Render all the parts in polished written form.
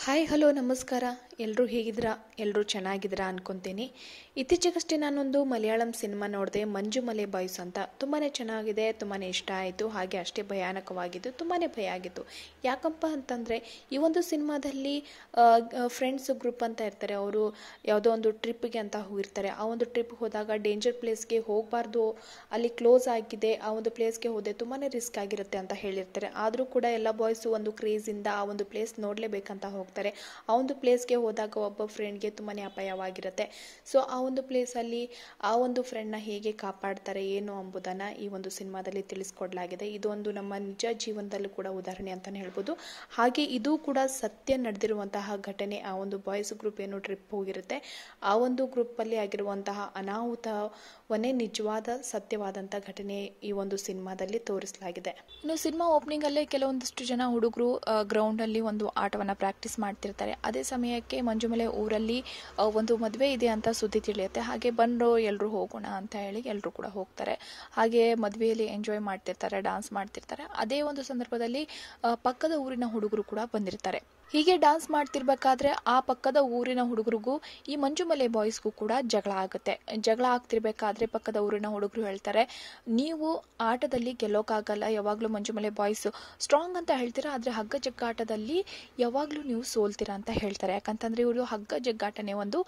Hi hello ನಮಸ್ಕಾರ. ಎಲ್ಲರೂ ಹೇಗಿದ್ದೀರಾ? ಎಲ್ಲರೂ ಚೆನ್ನಾಗಿದ್ದೀರಾ ಅನ್ಕೊತೀನಿ. ಇತ್ತೀಚೆಗಷ್ಟೇ ನಾನೊಂದು ಮಲಯಾಳಂ ಸಿನಿಮಾ ನೋಡಿದೆ, ಮಂಜು ಮಲೆ ಬಾಯ್ಸ್ ಅಂತ. ತುಂಬಾ ಚೆನ್ನಾಗಿದೆ, ತುಂಬಾ ಇಷ್ಟ ಆಯಿತು. ಹಾಗೆ ಅಷ್ಟೇ ಭಯಾನಕವಾಗಿದ್ದು, ತುಂಬಾ ಭಯ ಆಗಿತ್ತು. ಯಾಕಪ್ಪ ಅಂತಂದರೆ ಈ ಒಂದು ಸಿನಿಮಾದಲ್ಲಿ ಫ್ರೆಂಡ್ಸ್ ಗ್ರೂಪ್ ಅಂತ ಇರ್ತಾರೆ. ಅವರು ಯಾವುದೋ ಒಂದು ಟ್ರಿಪ್ಗೆ ಅಂತ ಹೋಗಿರ್ತಾರೆ. ಆ ಒಂದು ಟ್ರಿಪ್ಗೆ ಹೋದಾಗ ಡೇಂಜರ್ ಪ್ಲೇಸ್ಗೆ ಹೋಗಬಾರ್ದು, ಅಲ್ಲಿ ಕ್ಲೋಸ್ ಆಗಿದೆ, ಆ ಒಂದು ಪ್ಲೇಸ್ಗೆ ಹೋದೆ ತುಂಬಾ ರಿಸ್ಕ್ ಆಗಿರುತ್ತೆ ಅಂತ ಹೇಳಿರ್ತಾರೆ. ಆದರೂ ಕೂಡ ಎಲ್ಲ ಬಾಯ್ಸು ಒಂದು ಕ್ರೇಜಿಂದ ಆ ಒಂದು ಪ್ಲೇಸ್ ನೋಡಲೇಬೇಕಂತ ಹೋಗ್ತಾರೆ. ಆ ಒಂದು ಪ್ಲೇಸ್ಗೆ ಹೋದಾಗ ಒಬ್ಬ ಫ್ರೆಂಡ್ಗೆ ತುಂಬಾ ಅಪಾಯವಾಗಿರುತ್ತೆ. ಸೊ ಆ ಒಂದು ಪ್ಲೇಸಲ್ಲಿ ಆ ಒಂದು ಫ್ರೆಂಡ್ನ ಹೇಗೆ ಕಾಪಾಡ್ತಾರೆ ಏನು ಎಂಬುದನ್ನು ಈ ಒಂದು ಸಿನಿಮಾದಲ್ಲಿ ತಿಳಿಸ್ಕೊಡ್ಲಾಗಿದೆ. ಇದೊಂದು ನಮ್ಮ ನಿಜ ಜೀವನದಲ್ಲೂ ಕೂಡ ಉದಾಹರಣೆ ಅಂತಲೇ ಹೇಳ್ಬೋದು. ಹಾಗೆ ಇದು ಕೂಡ ಸತ್ಯ ನಡೆದಿರುವಂತಹ ಘಟನೆ. ಆ ಒಂದು ಬಾಯ್ಸ್ ಗ್ರೂಪ್ ಏನು ಟ್ರಿಪ್ ಹೋಗಿರುತ್ತೆ, ಆ ಒಂದು ಗ್ರೂಪಲ್ಲಿ ಆಗಿರುವಂತಹ ಅನಾಹುತವನ್ನೇ ನಿಜವಾದ ಸತ್ಯವಾದಂಥ ಘಟನೆ ಈ ಒಂದು ಸಿನಿಮಾದಲ್ಲಿ ತೋರಿಸಲಾಗಿದೆ. ಇನ್ನು ಸಿನಿಮಾ ಓಪನಿಂಗಲ್ಲೇ ಕೆಲವೊಂದಿಷ್ಟು ಜನ ಹುಡುಗರು ಗ್ರೌಂಡಲ್ಲಿ ಒಂದು ಆಟವನ್ನು ಪ್ರಾಕ್ಟೀಸ್ ಮಾಡ್ತಿರ್ತಾರೆ. ಅದೇ ಸಮಯಕ್ಕೆ ಮಂಜುಮಲೆ ಊರಲ್ಲಿ ಒಂದು ಮದುವೆ ಇದೆ ಅಂತ ಸುದ್ದಿ ತಿಳಿಯುತ್ತೆ. ಹಾಗೆ ಬಂದು ಎಲ್ಲರೂ ಹೋಗೋಣ ಅಂತ ಹೇಳಿ ಎಲ್ಲರೂ ಕೂಡ ಹೋಗ್ತಾರೆ. ಹಾಗೆ ಮದುವೆಯಲ್ಲಿ ಎಂಜಾಯ್ ಮಾಡ್ತಿರ್ತಾರೆ, ಡಾನ್ಸ್ ಮಾಡ್ತಿರ್ತಾರೆ. ಅದೇ ಒಂದು ಸಂದರ್ಭದಲ್ಲಿ ಪಕ್ಕದ ಊರಿನ ಹುಡುಗರು ಕೂಡ ಬಂದಿರ್ತಾರೆ. ಹೀಗೆ ಡಾನ್ಸ್ ಮಾಡ್ತಿರ್ಬೇಕಾದ್ರೆ ಆ ಪಕ್ಕದ ಊರಿನ ಹುಡುಗರಿಗೂ ಈ ಮಂಜುಮಲೆ ಬಾಯ್ಸ್ಗೂ ಕೂಡ ಜಗಳ ಆಗುತ್ತೆ. ಜಗಳ ಆಗ್ತಿರ್ಬೇಕಾದ್ರೆ ಪಕ್ಕದ ಊರಿನ ಹುಡುಗರು ಹೇಳ್ತಾರೆ, ನೀವು ಆಟದಲ್ಲಿ ಗೆಲ್ಲೋಕ್ಕಾಗಲ್ಲ, ಯಾವಾಗಲೂ ಮಂಜುಮಲೆ ಬಾಯ್ಸ್ ಸ್ಟ್ರಾಂಗ್ ಅಂತ ಹೇಳ್ತೀರಾ, ಆದರೆ ಹಗ್ಗ ಜಗ್ಗಾಟದಲ್ಲಿ ಯಾವಾಗಲೂ ನೀವು ಸೋಲ್ತೀರಾ ಅಂತ ಹೇಳ್ತಾರೆ. ಯಾಕಂತಂದ್ರೆ ಇವರು ಹಗ್ಗ ಜಗ್ಗಾಟನೇ ಒಂದು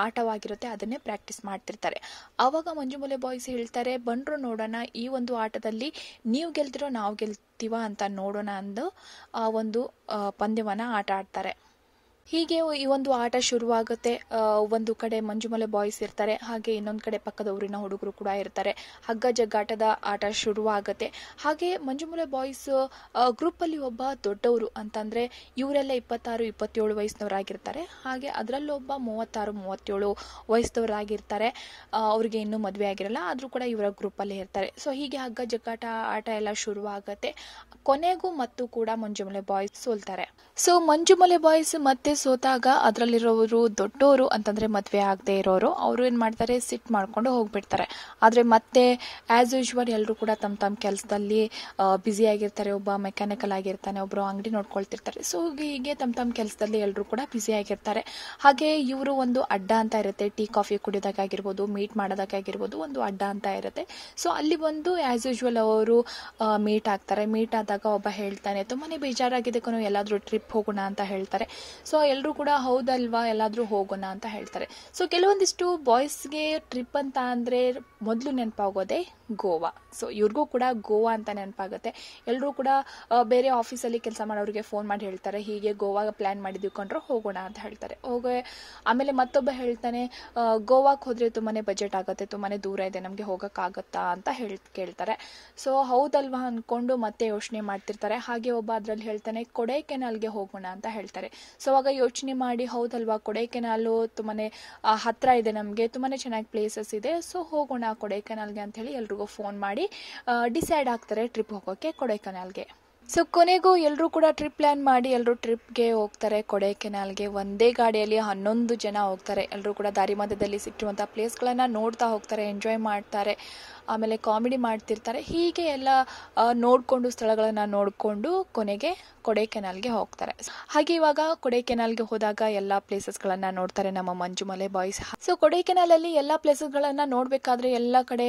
ಆಟವಾಗಿರುತ್ತೆ, ಅದನ್ನೇ ಪ್ರಾಕ್ಟೀಸ್ ಮಾಡ್ತಿರ್ತಾರೆ. ಆವಾಗ ಮಂಜುಮಲೆ ಬಾಯ್ಸ್ ಹೇಳ್ತಾರೆ, ಬಂದ್ರು ನೋಡೋಣ, ಈ ಒಂದು ಆಟದಲ್ಲಿ ನೀವು ಗೆಲ್ತಿರೋ ನಾವು ಗೆಲ್ತೀವ ಅಂತ ನೋಡೋಣ ಅಂದು ಆ ಒಂದು ಪಂದ್ಯವನ್ನ ಆಟ ಆಡ್ತಾರೆ. ಹೀಗೆ ಈ ಒಂದು ಆಟ ಶುರುವಾಗುತ್ತೆ. ಒಂದು ಕಡೆ ಮಂಜುಮಲೆ ಬಾಯ್ಸ್ ಇರ್ತಾರೆ, ಹಾಗೆ ಇನ್ನೊಂದು ಕಡೆ ಪಕ್ಕದ ಊರಿನ ಹುಡುಗರು ಕೂಡ ಇರ್ತಾರೆ. ಹಗ್ಗ ಜಗ್ಗಾಟದ ಆಟ ಶುರುವಾಗುತ್ತೆ. ಹಾಗೆ ಮಂಜುಮಲೆ ಬಾಯ್ಸ್ ಗ್ರೂಪಲ್ಲಿ ಒಬ್ಬ ದೊಡ್ಡವರು ಅಂತಂದರೆ ಇವರೆಲ್ಲ 26-27 ವಯಸ್ಸಿನವರಾಗಿರ್ತಾರೆ. ಹಾಗೆ ಅದರಲ್ಲೊಬ್ಬ 36-37 ವಯಸ್ಸಿನವರಾಗಿರ್ತಾರೆ. ಅವರಿಗೆ ಇನ್ನೂ ಮದುವೆ ಆಗಿರಲ್ಲ, ಆದರೂ ಕೂಡ ಇವರ ಗ್ರೂಪಲ್ಲೇ ಇರ್ತಾರೆ. ಸೊ ಹೀಗೆ ಹಗ್ಗ ಜಗ್ಗಾಟ ಆಟ ಎಲ್ಲ ಶುರುವಾಗುತ್ತೆ. ಕೊನೆಗೂ ಮತ್ತು ಕೂಡ Manjummel boys ಸೋಲ್ತಾರೆ. So Manjummel boys ಮತ್ತೆ ಸೋತಾಗ ಅದರಲ್ಲಿರೋರು ದೊಡ್ಡವರು ಅಂತಂದ್ರೆ ಮದುವೆ ಆಗದೆ ಇರೋರು, ಅವರು ಏನು ಮಾಡ್ತಾರೆ, ಸಿಟ್ ಮಾಡ್ಕೊಂಡು ಹೋಗ್ಬಿಡ್ತಾರೆ. ಆದರೆ ಮತ್ತೆ ಆ್ಯಸ್ ಯೂಶ್ವಲ್ ಎಲ್ಲರೂ ಕೂಡ ತಮ್ಮ ಕೆಲಸದಲ್ಲಿ ಬ್ಯುಸಿ ಆಗಿರ್ತಾರೆ. ಒಬ್ಬ ಮೆಕ್ಯಾನಿಕಲ್ ಆಗಿರ್ತಾನೆ, ಒಬ್ಬರು ಅಂಗಡಿ ನೋಡ್ಕೊಳ್ತಿರ್ತಾರೆ. ಸೊ ಹೀಗೆ ತಮ್ಮ ಕೆಲಸದಲ್ಲಿ ಎಲ್ಲರೂ ಕೂಡ ಬ್ಯುಸಿ ಆಗಿರ್ತಾರೆ. ಹಾಗೆ ಇವರು ಒಂದು ಅಡ್ಡ ಅಂತ ಇರುತ್ತೆ, ಟೀ ಕಾಫಿ ಕುಡಿಯೋದಕ್ಕಾಗಿರ್ಬೋದು, ಮೀಟ್ ಮಾಡೋದಕ್ಕಾಗಿರ್ಬೋದು, ಒಂದು ಅಡ್ಡ ಅಂತ ಇರುತ್ತೆ. ಸೊ ಅಲ್ಲಿ ಬಂದು ಆ್ಯಸ್ ಯೂಶ್ವಲ್ ಅವರು ಮೀಟ್ ಆಗ್ತಾರೆ. ಮೀಟ್ ಆದಾಗ ಒಬ್ಬ ಹೇಳ್ತಾನೆ, ತುಂಬಾ ಬೇಜಾರಾಗಿದೆ ಕಣೋ, ಎಲ್ಲಾದರೂ ಟ್ರಿಪ್ ಹೋಗೋಣ ಅಂತ ಹೇಳ್ತಾರೆ. ಸೊ ಎಲ್ಲರೂ ಕೂಡ ಹೌದಲ್ವಾ, ಎಲ್ಲಾದರೂ ಹೋಗೋಣ ಅಂತ ಹೇಳ್ತಾರೆ. ಸೊ ಕೆಲವೊಂದಿಷ್ಟು ಬಾಯ್ಸ್ಗೆ ಟ್ರಿಪ್ ಅಂತ ಅಂದರೆ ಮೊದಲು ನೆನಪಾಗೋದೆ ಗೋವಾ. ಸೊ ಇವ್ರಿಗೂ ಕೂಡ ಗೋವಾ ಅಂತ ನೆನಪಾಗುತ್ತೆ. ಎಲ್ಲರೂ ಕೂಡ ಬೇರೆ ಆಫೀಸಲ್ಲಿ ಕೆಲಸ ಮಾಡೋರಿಗೆ ಫೋನ್ ಮಾಡಿ ಹೇಳ್ತಾರೆ, ಹೀಗೆ ಗೋವಾಗ ಪ್ಲ್ಯಾನ್ ಮಾಡಿದ್ದೀವಿ ಕೊಂಡ್ರೆ ಹೋಗೋಣ ಅಂತ ಹೇಳ್ತಾರೆ. ಆಮೇಲೆ ಮತ್ತೊಬ್ಬ ಹೇಳ್ತಾನೆ, ಗೋವಾಕ್ಕೆ ಹೋದರೆ ತುಂಬಾ ಬಜೆಟ್ ಆಗುತ್ತೆ, ತುಂಬಾ ದೂರ ಇದೆ, ನಮಗೆ ಹೋಗೋಕ್ಕಾಗತ್ತಾ ಅಂತ ಕೇಳ್ತಾರೆ. ಸೊ ಹೌದಲ್ವಾ ಅಂದ್ಕೊಂಡು ಮತ್ತೆ ಯೋಚನೆ ಮಾಡ್ತಿರ್ತಾರೆ. ಹಾಗೆ ಒಬ್ಬ ಅದರಲ್ಲಿ ಹೇಳ್ತಾನೆ, ಕೊಡೈಕೆನಾಲ್ಗೆ ಹೋಗೋಣ ಅಂತ ಹೇಳ್ತಾರೆ. ಸೊ ಅವಾಗ ಯೋಚನೆ ಮಾಡಿ, ಹೌದಲ್ವಾ, ಕೊಡೈಕೆನಾಲು ತುಂಬಾ ಹತ್ತಿರ ಇದೆ, ನಮಗೆ ತುಂಬಾ ಚೆನ್ನಾಗಿ ಪ್ಲೇಸಸ್ ಇದೆ, ಸೊ ಹೋಗೋಣ ಕೊಡೈಕೆನಾಲ್ಗೆ ಅಂತ ಹೇಳಿ ಎಲ್ರಿಗೂ ಫೋನ್ ಮಾಡಿ ಡಿಸೈಡ್ ಆಗ್ತಾರೆ ಟ್ರಿಪ್ ಹೋಗೋಕ್ಕೆ ಕೊಡೈಕೆನಾಲ್ಗೆ. ಸೊ ಕೊನೆಗೂ ಎಲ್ಲರೂ ಕೂಡ ಟ್ರಿಪ್ ಪ್ಲ್ಯಾನ್ ಮಾಡಿ ಎಲ್ಲರೂ ಟ್ರಿಪ್ಗೆ ಹೋಗ್ತಾರೆ ಕೊಡೈಕೆನಾಲ್ಗೆ. ಒಂದೇ ಗಾಡಿಯಲ್ಲಿ 11 ಜನ ಹೋಗ್ತಾರೆ. ಎಲ್ಲರೂ ಕೂಡ ದಾರಿ ಮಧ್ಯದಲ್ಲಿ ಸಿಕ್ಕಿರುವಂಥ ಪ್ಲೇಸ್ಗಳನ್ನು ನೋಡ್ತಾ ಹೋಗ್ತಾರೆ, ಎಂಜಾಯ್ ಮಾಡ್ತಾರೆ, ಆಮೇಲೆ ಕಾಮಿಡಿ ಮಾಡ್ತಿರ್ತಾರೆ. ಹೀಗೆ ಎಲ್ಲ ನೋಡಿಕೊಂಡು ಸ್ಥಳಗಳನ್ನು ನೋಡಿಕೊಂಡು ಕೊನೆಗೆ ಕೊಡೈಕೆನಾಲ್ಗೆ ಹೋಗ್ತಾರೆ. ಹಾಗೆ ಇವಾಗ ಕೊಡೈಕೆನಾಲ್ಗೆ ಹೋದಾಗ ಎಲ್ಲ ಪ್ಲೇಸಸ್ಗಳನ್ನು ನೋಡ್ತಾರೆ ನಮ್ಮ ಮಂಜುಮಲೆ ಬಾಯ್ಸ್. ಸೊ ಕೊಡೈಕೆನಾಲಲ್ಲಿ ಎಲ್ಲ ಪ್ಲೇಸಸ್ಗಳನ್ನು ನೋಡಬೇಕಾದ್ರೆ ಎಲ್ಲ ಕಡೆ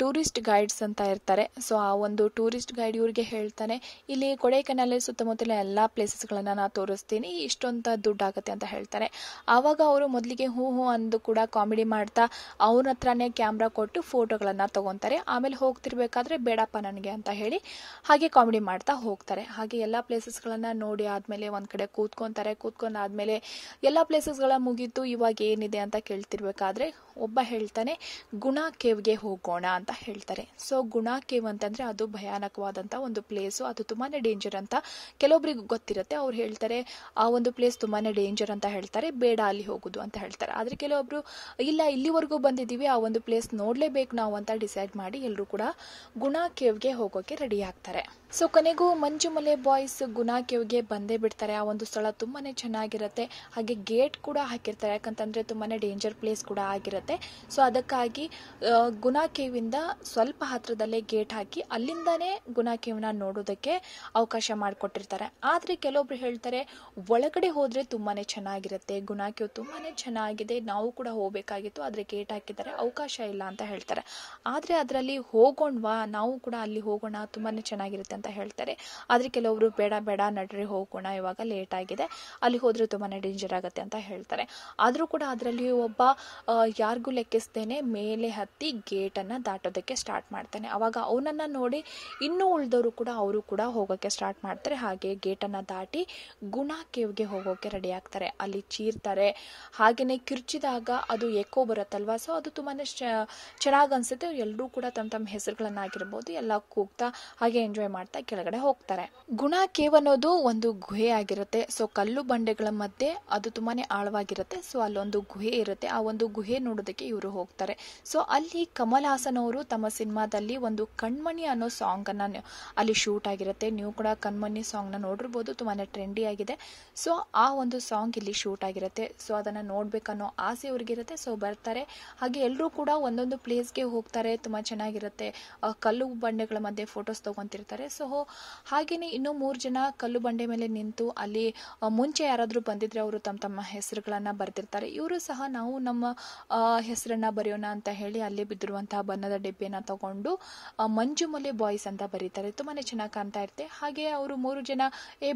ಟೂರಿಸ್ಟ್ ಗೈಡ್ಸ್ ಅಂತ ಇರ್ತಾರೆ. ಸೊ ಆ ಒಂದು ಟೂರಿಸ್ಟ್ ಗೈಡ್ ಇವ್ರಿಗೆ ಹೇಳ್ತಾನೆ, ಇಲ್ಲಿ ಕೊಡೈಕೆನಾಲಲ್ಲಿ ಸುತ್ತಮುತ್ತಲ ಎಲ್ಲ ಪ್ಲೇಸಸ್ಗಳನ್ನು ನಾನು ತೋರಿಸ್ತೀನಿ, ಇಷ್ಟೊಂತ ದುಡ್ಡು ಆಗುತ್ತೆ ಅಂತ ಹೇಳ್ತಾರೆ. ಆವಾಗ ಅವರು ಮೊದಲಿಗೆ ಹೂ ಅಂದು ಕೂಡ ಕಾಮಿಡಿ ಮಾಡ್ತಾ ಅವ್ರ ಹತ್ರನೇ ಕ್ಯಾಮ್ರಾ ಕೊಟ್ಟು ಫೋಟೋಗಳನ್ನು ತಗೊತಾರೆ. ಆಮೇಲೆ ಹೋಗ್ತಿರ್ಬೇಕಾದ್ರೆ ಬೇಡಪ್ಪ ನನಗೆ ಅಂತ ಹೇಳಿ ಹಾಗೆ ಕಾಮಿಡಿ ಮಾಡ್ತಾ ಹೋಗ್ತಾರೆ. ಹಾಗೆ ಎಲ್ಲ ಪ್ಲೇಸಸ್ಗಳನ್ನು ನೋಡಿ ಆದಮೇಲೆ ಒಂದು ಕಡೆ ಕೂತ್ಕೊಂಡಾದ್ಮೇಲೆ ಎಲ್ಲ ಪ್ಲೇಸಸ್ಗಳ ಮುಗೀತು, ಇವಾಗ ಏನಿದೆ ಅಂತ ಕೇಳ್ತಿರ್ಬೇಕಾದ್ರೆ ಒಬ್ಬ ಹೇಳ್ತಾನೆ, ಗುಣಾ ಕೇವ್ಗೆ ಹೋಗೋಣ ಅಂತ ಹೇಳ್ತಾರೆ. ಸೊ ಗುಣಾ ಕೇವ್ ಅಂತಂದರೆ ಅದು ಭಯಾನಕವಾದಂಥ ಒಂದು ಪ್ಲೇಸು, ಅದು ತುಂಬಾ ಡೇಂಜರ್ ಅಂತ ಕೆಲವೊಬ್ರಿಗೆ ಗೊತ್ತಿರುತ್ತೆ. ಅವ್ರು ಹೇಳ್ತಾರೆ ಆ ಒಂದು ಪ್ಲೇಸ್ ತುಂಬಾ ಡೇಂಜರ್ ಅಂತ ಹೇಳ್ತಾರೆ, ಬೇಡ ಅಲ್ಲಿ ಹೋಗೋದು ಅಂತ ಹೇಳ್ತಾರೆ. ಆದರೆ ಕೆಲವೊಬ್ರು ಇಲ್ಲ, ಇಲ್ಲಿವರೆಗೂ ಬಂದಿದ್ದೀವಿ, ಆ ಒಂದು ಪ್ಲೇಸ್ ನೋಡಲೇಬೇಕು ನಾವು ಅಂತ ಡಿಸೈಡ್ ಮಾಡಿ ಎಲ್ಲರೂ ಕೂಡ ಗುಣಾ ಕೇವ್ಗೆ ಹೋಗೋಕ್ಕೆ ರೆಡಿ ಆಗ್ತಾರೆ. ಸೊ ಕೊನೆಗೂ ಮಂಜುಮಲೆ ಬಾಯ್ಸ್ ಗುಣಾ ಕೇವ್ಗೆ ಬಂದೇ ಬಿಡ್ತಾರೆ. ಆ ಒಂದು ಸ್ಥಳ ತುಂಬಾ ಚೆನ್ನಾಗಿರುತ್ತೆ. ಹಾಗೆ ಗೇಟ್ ಕೂಡ ಹಾಕಿರ್ತಾರೆ, ಯಾಕಂತಂದರೆ ತುಂಬಾ ಡೇಂಜರ್ ಪ್ಲೇಸ್ ಕೂಡ ಆಗಿರುತ್ತೆ. ಇರುತ್ತೆ. ಸೊ ಅದಕ್ಕಾಗಿ ಗುನಾ ಕೇವಿಂದ ಸ್ವಲ್ಪ ಹತ್ರದಲ್ಲೇ ಗೇಟ್ ಹಾಕಿ ಅಲ್ಲಿಂದನೇ ಗುನಾ ಕೇವ್ನ ನೋಡೋದಕ್ಕೆ ಅವಕಾಶ ಮಾಡಿಕೊಟ್ಟಿರ್ತಾರೆ. ಆದರೆ ಕೆಲವೊಬ್ರು ಹೇಳ್ತಾರೆ ಒಳಗಡೆ ಹೋದರೆ ತುಂಬಾ ಚೆನ್ನಾಗಿರುತ್ತೆ, ಗುನಾ ಕೇವ್ ತುಂಬಾ ಚೆನ್ನಾಗಿದೆ, ನಾವು ಕೂಡ ಹೋಗಬೇಕಾಗಿತ್ತು, ಆದರೆ ಗೇಟ್ ಹಾಕಿದ್ದಾರೆ, ಅವಕಾಶ ಇಲ್ಲ ಅಂತ ಹೇಳ್ತಾರೆ. ಆದರೆ ಅದರಲ್ಲಿ ಹೋಗೋಣವಾ, ನಾವು ಕೂಡ ಅಲ್ಲಿ ಹೋಗೋಣ, ತುಂಬಾ ಚೆನ್ನಾಗಿರುತ್ತೆ ಅಂತ ಹೇಳ್ತಾರೆ. ಆದರೆ ಕೆಲವೊಬ್ರು ಬೇಡ ಬೇಡ ನಡ್ರಿ ಹೋಗೋಣ, ಇವಾಗ ಲೇಟ್ ಆಗಿದೆ, ಅಲ್ಲಿ ಹೋದರೆ ತುಂಬಾ ಡೇಂಜರ್ ಆಗುತ್ತೆ ಅಂತ ಹೇಳ್ತಾರೆ. ಆದರೂ ಕೂಡ ಅದರಲ್ಲಿ ಒಬ್ಬ ಯಾರಿಗೂ ಲೆಕ್ಕಿಸ್ತೇನೆ ಮೇಲೆ ಹತ್ತಿ ಗೇಟನ್ನು ದಾಟೋದಕ್ಕೆ ಸ್ಟಾರ್ಟ್ ಮಾಡ್ತಾನೆ. ಅವಾಗ ಅವನನ್ನು ನೋಡಿ ಇನ್ನೂ ಉಳಿದವರು ಕೂಡ ಅವರು ಕೂಡ ಹೋಗೋಕ್ಕೆ ಸ್ಟಾರ್ಟ್ ಮಾಡ್ತಾರೆ. ಹಾಗೆ ಗೇಟನ್ನು ದಾಟಿ ಗುನಾ ಕೇವ್ಗೆ ಹೋಗೋಕ್ಕೆ ರೆಡಿ ಆಗ್ತಾರೆ. ಅಲ್ಲಿ ಚೀರ್ತಾರೆ, ಹಾಗೆಯೇ ಕಿರ್ಚಿದಾಗ ಅದು ಎಕೋ ಬರುತ್ತಲ್ವ, ಸೊ ಅದು ತುಂಬಾ ಚೆನ್ನಾಗಿ ಅನಿಸುತ್ತೆ. ಎಲ್ಲರೂ ಕೂಡ ತಮ್ಮ ತಮ್ಮ ಹೆಸರುಗಳನ್ನಾಗಿರ್ಬೋದು ಎಲ್ಲ ಕೂಗ್ತಾ ಹಾಗೆ ಎಂಜಾಯ್ ಮಾಡ್ತಾ ಕೆಳಗಡೆ ಹೋಗ್ತಾರೆ. ಗುನಾ ಕೇವ್ ಅನ್ನೋದು ಒಂದು ಗುಹೆ ಆಗಿರುತ್ತೆ. ಸೊ ಕಲ್ಲು ಬಂಡೆಗಳ ಮಧ್ಯೆ ಅದು ತುಂಬಾ ಆಳವಾಗಿರುತ್ತೆ. ಸೊ ಅಲ್ಲೊಂದು ಗುಹೆ ಇರುತ್ತೆ. ಆ ಒಂದು ಗುಹೆ ನೋಡೋದಕ್ಕೆ ಇವರು ಹೋಗ್ತಾರೆ. ಸೊ ಅಲ್ಲಿ ಕಮಲ್ ಹಾಸನ್ ಅವರು ತಮ್ಮ ಸಿನಿಮಾದಲ್ಲಿ ಒಂದು ಕಣ್ಮಣಿ ಅನ್ನೋ ಸಾಂಗ್ ಅನ್ನ ಅಲ್ಲಿ ಶೂಟ್ ಆಗಿರುತ್ತೆ. ನೀವು ಕೂಡ ಕಣ್ಮಣಿ ಸಾಂಗ್ನ ನೋಡಿರ್ಬೋದು, ತುಂಬಾ ಟ್ರೆಂಡಿ ಆಗಿದೆ. ಸೊ ಆ ಒಂದು ಸಾಂಗ್ ಇಲ್ಲಿ ಶೂಟ್ ಆಗಿರುತ್ತೆ. ಸೊ ಅದನ್ನು ನೋಡ್ಬೇಕನ್ನೋ ಆಸೆ ಅವ್ರಿಗಿರುತ್ತೆ. ಸೊ ಬರ್ತಾರೆ, ಹಾಗೆ ಎಲ್ಲರೂ ಕೂಡ ಒಂದೊಂದು ಪ್ಲೇಸ್ಗೆ ಹೋಗ್ತಾರೆ. ತುಂಬ ಚೆನ್ನಾಗಿರುತ್ತೆ. ಕಲ್ಲು ಬಂಡೆಗಳ ಮಧ್ಯೆ ಫೋಟೋಸ್ ತೊಗೊತಿರ್ತಾರೆ. ಸೊ ಹಾಗೆಯೇ ಇನ್ನೂ 3 ಜನ ಕಲ್ಲು ಬಂಡೆ ಮೇಲೆ ನಿಂತು ಅಲ್ಲಿ ಮುಂಚೆ ಯಾರಾದರೂ ಬಂದಿದ್ರೆ ಅವರು ತಮ್ಮ ತಮ್ಮ ಹೆಸರುಗಳನ್ನು ಬರೆದಿರ್ತಾರೆ. ಇವರು ಸಹ ನಾವು ನಮ್ಮ ಹೆಸರನ್ನ ಬರೆಯೋಣ ಅಂತ ಹೇಳಿ ಅಲ್ಲೇ ಬಿದ್ದಿರುವಂತಹ ಬಣ್ಣದ ಡಬ್ಬಿಯನ್ನು ತಗೊಂಡು ಮಂಜುಮಲೆ ಬಾಯ್ಸ್ ಅಂತ ಬರೀತಾರೆ. ತುಂಬಾ ಚೆನ್ನಾಗಿ ಕಾಣ್ತಾ ಇರುತ್ತೆ. ಹಾಗೆ ಅವರು 3 ಜನ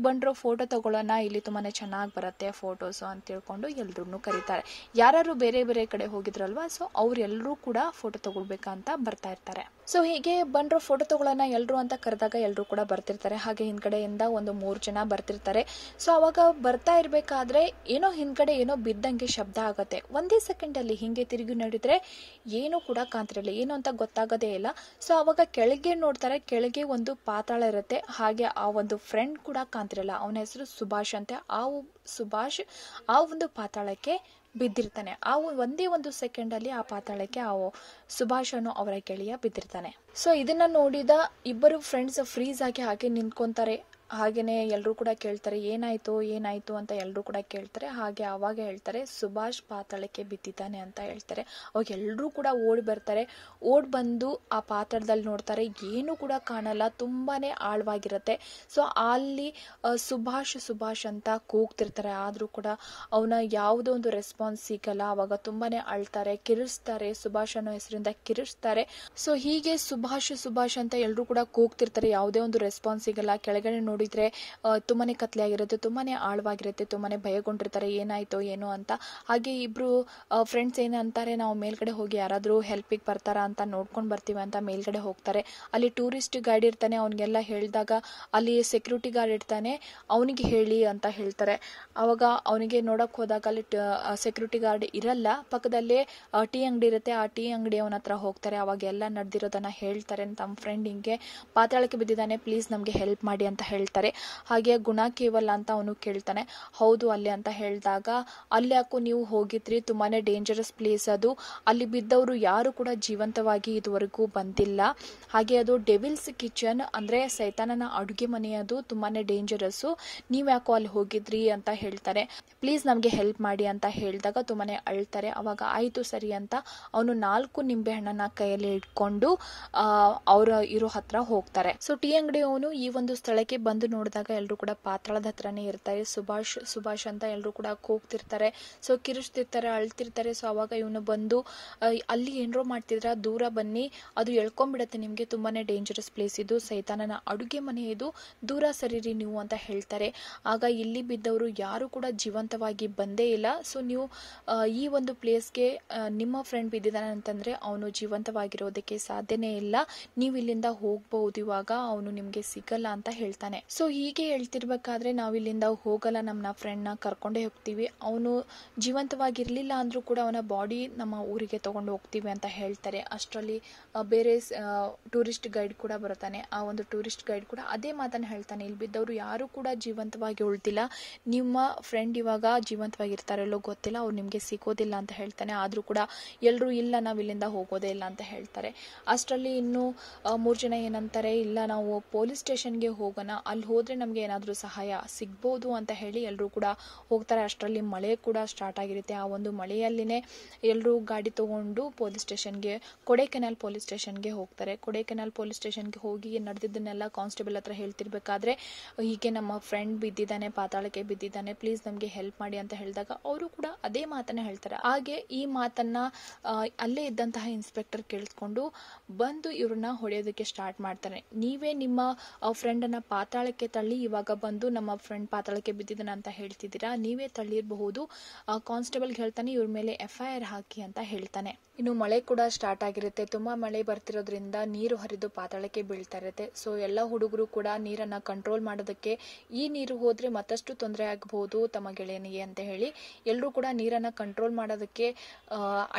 ಬಂಡ್ರೋ ಫೋಟೋ ತಗೊಳ್ಳೋಣ, ಇಲ್ಲಿ ತುಂಬಾ ಚೆನ್ನಾಗಿ ಬರುತ್ತೆ ಫೋಟೋಸು ಅಂತ ತಿಳ್ಕೊಂಡು ಎಲ್ಲರೂ ಕರೀತಾರೆ. ಯಾರು ಬೇರೆ ಬೇರೆ ಕಡೆ ಹೋಗಿದ್ರಲ್ವಾ, ಸೊ ಅವರೆಲ್ಲರೂ ಕೂಡ ಫೋಟೋ ತಗೊಳ್ಬೇಕಂತ ಬರ್ತಾ ಇರ್ತಾರೆ. ಸೊ ಹೀಗೆ ಬಂಡ್ರೋ ಫೋಟೋ ತಗೊಳ್ಳೋಣ ಎಲ್ಲರೂ ಅಂತ ಕರೆದಾಗ ಎಲ್ಲರೂ ಕೂಡ ಬರ್ತಿರ್ತಾರೆ. ಹಾಗೆ ಹಿಂದ್ಗಡೆಯಿಂದ ಒಂದು 3 ಜನ ಬರ್ತಿರ್ತಾರೆ. ಸೊ ಅವಾಗ ಬರ್ತಾ ಇರಬೇಕಾದ್ರೆ ಏನೋ ಹಿಂದ್ಗಡೆ ಏನೋ ಬಿದ್ದಂಗೆ ಶಬ್ದ ಆಗುತ್ತೆ. ಒಂದೇ ಸೆಕೆಂಡಲ್ಲಿ ಹಿಂಗೆ ತಿರುಗಿ ನೋಡಿದ್ರೆ ಏನೂ ಕೂಡ ಕಾಣ್ತಿರಲ್ಲ, ಏನು ಅಂತ ಗೊತ್ತಾಗೋದೇ ಇಲ್ಲ. ಸೊ ಅವಾಗ ಕೆಳಗೆ ನೋಡ್ತಾರೆ, ಕೆಳಗೆ ಒಂದು ಪಾತಾಳ ಇರುತ್ತೆ. ಹಾಗೆ ಆ ಒಂದು ಫ್ರೆಂಡ್ ಕೂಡ ಕಾಣ್ತಿರಲ್ಲ, ಅವನ ಹೆಸರು ಸುಭಾಷ್ ಅಂತೆ. ಸುಭಾಷ್ ಆ ಒಂದು ಪಾತಾಳಕ್ಕೆ ಬಿದ್ದಿರ್ತಾನೆ. ಒಂದೇ ಒಂದು ಸೆಕೆಂಡಲ್ಲಿ ಆ ಪಾತಾಳಕ್ಕೆ ಆ ಸುಭಾಷ್ ಅನ್ನೋ ಅವರ ಗೆಳೆಯ ಬಿದ್ದಿರ್ತಾನೆ. ಸೊ ಇದನ್ನ ನೋಡಿದ ಇಬ್ಬರು ಫ್ರೆಂಡ್ಸ್ ಫ್ರೀಸ್ ಆಗಿ ಹಾಗೆ ನಿಂತ್ಕೊಂತಾರೆ. ಹಾಗೆಯೇ ಎಲ್ಲರೂ ಕೂಡ ಕೇಳ್ತಾರೆ ಏನಾಯ್ತು ಅಂತ ಎಲ್ಲರೂ ಕೂಡ ಕೇಳ್ತಾರೆ. ಹಾಗೆ ಆವಾಗ ಹೇಳ್ತಾರೆ ಸುಭಾಷ್ ಪಾತಾಳಕ್ಕೆ ಬಿದ್ದಿದ್ದಾನೆ ಅಂತ ಹೇಳ್ತಾರೆ. ಅವಾಗ ಎಲ್ಲರೂ ಕೂಡ ಓಡಿ ಬರ್ತಾರೆ. ಓಡಿ ಬಂದು ಆ ಪಾತಾಳದಲ್ಲಿ ನೋಡ್ತಾರೆ, ಏನೂ ಕೂಡ ಕಾಣಲ್ಲ, ತುಂಬಾನೇ ಆಳವಾಗಿರುತ್ತೆ. ಸೊ ಅಲ್ಲಿ ಸುಭಾಷ್ ಅಂತ ಕೂಗ್ತಿರ್ತಾರೆ. ಆದರೂ ಕೂಡ ಅವನ ಯಾವುದೋ ಒಂದು ರೆಸ್ಪಾನ್ಸ್ ಸಿಗಲ್ಲ. ಅವಾಗ ತುಂಬಾನೇ ಅಳ್ತಾರೆ, ಕಿರಿಸ್ತಾರೆ, ಸುಭಾಷ್ ಅನ್ನೋ ಹೆಸರಿಂದ ಕಿರಿಸ್ತಾರೆ. ಸೊ ಹೀಗೆ ಸುಭಾಷ್ ಅಂತ ಎಲ್ಲರೂ ಕೂಡ ಕೂಗ್ತಿರ್ತಾರೆ, ಯಾವುದೇ ಒಂದು ರೆಸ್ಪಾನ್ಸ್ ಸಿಗಲ್ಲ. ಕೆಳಗಡೆ ನೋಡಿದ್ರೆ ತುಂಬಾನೇ ಕತ್ಲೆ ಆಗಿರುತ್ತೆ, ತುಂಬಾನೇ ಆಳವಾಗಿರುತ್ತೆ, ತುಂಬಾನೇ ಭಯಗೊಂಡಿರ್ತಾರೆ, ಏನಾಯ್ತೋ ಏನೋ ಅಂತ. ಹಾಗೆ ಇಬ್ರು ಫ್ರೆಂಡ್ಸ್ ಏನಂತಾರೆ, ನಾವು ಮೇಲ್ಗಡೆ ಹೋಗಿ ಯಾರಾದರೂ ಹೆಲ್ಪಿಗೆ ಬರ್ತಾರಾ ಅಂತ ನೋಡ್ಕೊಂಡು ಬರ್ತೀವಿ ಅಂತ ಮೇಲ್ಗಡೆ ಹೋಗ್ತಾರೆ. ಅಲ್ಲಿ ಟೂರಿಸ್ಟ್ ಗೈಡ್ ಇರ್ತಾನೆ, ಅವನಿಗೆಲ್ಲ ಹೇಳಿದಾಗ ಅಲ್ಲಿ ಸೆಕ್ಯೂರಿಟಿ ಗಾರ್ಡ್ ಇರ್ತಾನೆ, ಅವನಿಗೆ ಹೇಳಿ ಅಂತ ಹೇಳ್ತಾರೆ. ಅವಾಗ ಅವನಿಗೆ ನೋಡಕ್ ಹೋದಾಗ ಅಲ್ಲಿ ಸೆಕ್ಯೂರಿಟಿ ಗಾರ್ಡ್ ಇರಲ್ಲ, ಪಕ್ಕದಲ್ಲೇ ಟೀ ಅಂಗಡಿ ಇರುತ್ತೆ. ಆ ಟೀ ಅಂಗಡಿ ಅವನ ಹತ್ರ ಹೋಗ್ತಾರೆ. ಅವಾಗ ಎಲ್ಲ ನಡೆದಿರೋದನ್ನ ಹೇಳ್ತಾರೆ. ತಮ್ಮ ಫ್ರೆಂಡ್ ಹಿಂಗೆ ಪಾತಾಳಕ್ಕೆ ಬಿದ್ದಿದ್ದಾನೆ, ಪ್ಲೀಸ್ ನಮಗೆ ಹೆಲ್ಪ್ ಮಾಡಿ ಅಂತ ಹೇಳ್ತಾರೆ. ಹಾಗೆ ಗುನಾ ಕೇವಲ್ ಅಂತ ಅವನು ಕೇಳ್ತಾನೆ. ಹೌದು ಅಲ್ಲಿ ಅಂತ ಹೇಳಿದಾಗ, ಅಲ್ಲಿ ಯಾಕೋ ನೀವು ಹೋಗಿದ್ರಿ, ತುಂಬಾನೇ ಡೇಂಜರಸ್ ಪ್ಲೇಸ್ ಅದು, ಅಲ್ಲಿ ಬಿದ್ದವರು ಯಾರು ಕೂಡ ಜೀವಂತವಾಗಿ ಇದುವರೆಗೂ ಬಂದಿಲ್ಲ. ಹಾಗೆ ಅದು ಡೆವಿಲ್ಸ್ ಕಿಚನ್ ಅಂದ್ರೆ ಸೈತಾನನ ಅಡುಗೆ ಮನೆ, ಅದು ತುಂಬಾನೇ ಡೇಂಜರಸ್ಸು, ನೀವು ಯಾಕೋ ಅಲ್ಲಿ ಹೋಗಿದ್ರಿ ಅಂತ ಹೇಳ್ತಾರೆ. ಪ್ಲೀಸ್ ನಮಗೆ ಹೆಲ್ಪ್ ಮಾಡಿ ಅಂತ ಹೇಳಿದಾಗ ತುಂಬಾನೇ ಅಳ್ತಾರೆ. ಅವಾಗ ಆಯಿತು ಸರಿ ಅಂತ ಅವನು 4 ನಿಂಬೆ ಹಣ್ಣನ್ನ ಕೈಯಲ್ಲಿ ಇಟ್ಕೊಂಡು ಅವರ ಇರೋ ಹತ್ರ ಹೋಗ್ತಾರೆ. ಸೊ ಟೀ ಅಂಗಡಿ ಅವನು ಈ ಒಂದು ಸ್ಥಳಕ್ಕೆ ಬಂದು ನೋಡಿದಾಗ ಎಲ್ಲರೂ ಕೂಡ ಪಾತಾಳದ ಹತ್ರನೇ ಇರ್ತಾರೆ. ಸುಭಾಷ್ ಅಂತ ಎಲ್ಲರೂ ಕೂಡ ಕೂಗ್ತಿರ್ತಾರೆ. ಸೊ ಕಿರಿಸ್ತಿರ್ತಾರೆ, ಅಳ್ತಿರ್ತಾರೆ. ಸೊ ಅವಾಗ ಇವನು ಬಂದು ಅಲ್ಲಿ ಏನರೋ ಮಾಡ್ತಿದ್ರ, ದೂರ ಬನ್ನಿ, ಅದು ಎಳ್ಕೊಂಡ್ಬಿಡತ್ತೆ ನಿಮಗೆ, ತುಂಬಾನೇ ಡೇಂಜರಸ್ ಪ್ಲೇಸ್ ಇದು, ಸೈತಾನನ ಅಡುಗೆ ಮನೆ ಇದು, ದೂರ ಸರಿರಿ ನೀವು ಅಂತ ಹೇಳ್ತಾರೆ. ಆಗ ಇಲ್ಲಿ ಬಿದ್ದವರು ಯಾರು ಕೂಡ ಜೀವಂತವಾಗಿ ಬಂದೇ ಇಲ್ಲ. ಸೊ ನೀವು ಈ ಒಂದು ಪ್ಲೇಸ್ಗೆ ನಿಮ್ಮ ಫ್ರೆಂಡ್ ಬಿದ್ದಿದ್ದಾನೆ ಅಂತಂದ್ರೆ ಅವನು ಜೀವಂತವಾಗಿರೋದಕ್ಕೆ ಸಾಧ್ಯನೇ ಇಲ್ಲ, ನೀವು ಇಲ್ಲಿಂದ ಹೋಗ್ಬಹುದು, ಇವಾಗ ಅವನು ನಿಮ್ಗೆ ಸಿಗಲ್ಲ ಅಂತ ಹೇಳ್ತಾನೆ. ಸೊ ಹೀಗೆ ಹೇಳ್ತಿರ್ಬೇಕಾದ್ರೆ ನಾವು ಇಲ್ಲಿಂದ ಹೋಗಲ್ಲ, ನಮ್ಮ ಫ್ರೆಂಡ್ನ ಕರ್ಕೊಂಡೇ ಹೋಗ್ತೀವಿ, ಅವನು ಜೀವಂತವಾಗಿರ್ಲಿಲ್ಲ ಅಂದ್ರೂ ಕೂಡ ಅವನ ಬಾಡಿ ನಮ್ಮ ಊರಿಗೆ ತಗೊಂಡು ಹೋಗ್ತೀವಿ ಅಂತ ಹೇಳ್ತಾರೆ. ಅಷ್ಟರಲ್ಲಿ ಬೇರೆ ಟೂರಿಸ್ಟ್ ಗೈಡ್ ಕೂಡ ಬರ್ತಾನೆ. ಆ ಒಂದು ಟೂರಿಸ್ಟ್ ಗೈಡ್ ಕೂಡ ಅದೇ ಮಾತನ್ನು ಹೇಳ್ತಾನೆ, ಇಲ್ಲಿ ಬಿದ್ದವರು ಯಾರು ಕೂಡ ಜೀವಂತವಾಗಿ ಉಳಿದಿಲ್ಲ, ನಿಮ್ಮ ಫ್ರೆಂಡ್ ಇವಾಗ ಜೀವಂತವಾಗಿರ್ತಾರಲ್ಲೋ ಗೊತ್ತಿಲ್ಲ, ಅವ್ರು ನಿಮಗೆ ಸಿಗೋದಿಲ್ಲ ಅಂತ ಹೇಳ್ತಾನೆ. ಆದರೂ ಕೂಡ ಎಲ್ಲರೂ ಇಲ್ಲ, ನಾವು ಇಲ್ಲಿಂದ ಹೋಗೋದೇ ಇಲ್ಲ ಅಂತ ಹೇಳ್ತಾರೆ. ಅಷ್ಟರಲ್ಲಿ ಇನ್ನು 3 ಜನ ಏನಂತಾರೆ, ಇಲ್ಲ ನಾವು ಪೊಲೀಸ್ ಸ್ಟೇಷನ್ಗೆ ಹೋಗೋಣ, ಅಲ್ಲಿ ಹೋದರೆ ನಮಗೆ ಏನಾದರೂ ಸಹಾಯ ಸಿಗ್ಬೋದು ಅಂತ ಹೇಳಿ ಎಲ್ಲರೂ ಕೂಡ ಹೋಗ್ತಾರೆ. ಅಷ್ಟರಲ್ಲಿ ಮಳೆ ಕೂಡ ಸ್ಟಾರ್ಟ್ ಆಗಿರುತ್ತೆ. ಆ ಒಂದು ಮಳೆಯಲ್ಲಿನೇ ಎಲ್ಲರೂ ಗಾಡಿ ತೊಗೊಂಡು ಪೊಲೀಸ್ ಸ್ಟೇಷನ್ಗೆ, ಕೊಡೈಕೆನಾಲ್ ಪೊಲೀಸ್ ಸ್ಟೇಷನ್ಗೆ ಹೋಗ್ತಾರೆ. ಕೊಡೈಕೆನಾಲ್ ಪೊಲೀಸ್ ಸ್ಟೇಷನ್ಗೆ ಹೋಗಿ ನಡೆದಿದ್ದನ್ನೆಲ್ಲ ಕಾನ್ಸ್ಟೇಬಲ್ ಹತ್ರ ಹೇಳ್ತಿರ್ಬೇಕಾದ್ರೆ ಹೀಗೆ ನಮ್ಮ ಫ್ರೆಂಡ್ ಬಿದ್ದಿದ್ದಾನೆ, ಪಾತಾಳಕ್ಕೆ ಬಿದ್ದಿದ್ದಾನೆ, ಪ್ಲೀಸ್ ನಮಗೆ ಹೆಲ್ಪ್ ಮಾಡಿ ಅಂತ ಹೇಳಿದಾಗ ಅವರು ಕೂಡ ಅದೇ ಮಾತನ್ನ ಹೇಳ್ತಾರೆ. ಹಾಗೆ ಈ ಮಾತನ್ನ ಅಲ್ಲೇ ಇದ್ದಂತಹ ಇನ್ಸ್ಪೆಕ್ಟರ್ ಕೇಳಿಸ್ಕೊಂಡು ಬಂದು ಇವ್ರನ್ನ ಹೊಡೆಯೋದಕ್ಕೆ ಸ್ಟಾರ್ಟ್ ಮಾಡ್ತಾರೆ. ನೀವೇ ನಿಮ್ಮ ಫ್ರೆಂಡನ್ನ ಪಾತಾಳಕ್ಕೆ ತಳ್ಳಿ ಇವಾಗ ಬಂದು ನಮ್ಮ ಫ್ರೆಂಡ್ ಪಾತಾಳಕ್ಕೆ ಬಿದ್ದಿದ್ದಾನೆ ಅಂತ ಹೇಳ್ತಿದ್ದೀರಾ, ನೀವೇ ತಳ್ಳಿರಬಹುದು. ಕಾನ್ಸ್ಟೇಬಲ್ ಹೇಳ್ತಾನೆ ಇವ್ರ ಮೇಲೆ FIR ಹಾಕಿ ಅಂತ ಹೇಳ್ತಾನೆ. ಇನ್ನು ಮಳೆ ಕೂಡ ಸ್ಟಾರ್ಟ್ ಆಗಿರುತ್ತೆ. ತುಂಬಾ ಮಳೆ ಬರ್ತಿರೋದ್ರಿಂದ ನೀರು ಹರಿದು ಪಾತಾಳಕ್ಕೆ ಬೀಳ್ತಾ ಇರುತ್ತೆ. ಸೊ ಎಲ್ಲ ಹುಡುಗರು ಕೂಡ ನೀರನ್ನ ಕಂಟ್ರೋಲ್ ಮಾಡೋದಕ್ಕೆ, ಈ ನೀರು ಹೋದ್ರೆ ಮತ್ತಷ್ಟು ತೊಂದರೆ ಆಗಬಹುದು ತಮ್ಮ ಗೆಳೆಯನಿಗೆ ಅಂತ ಹೇಳಿ ಎಲ್ಲರೂ ಕೂಡ ನೀರನ್ನ ಕಂಟ್ರೋಲ್ ಮಾಡೋದಕ್ಕೆ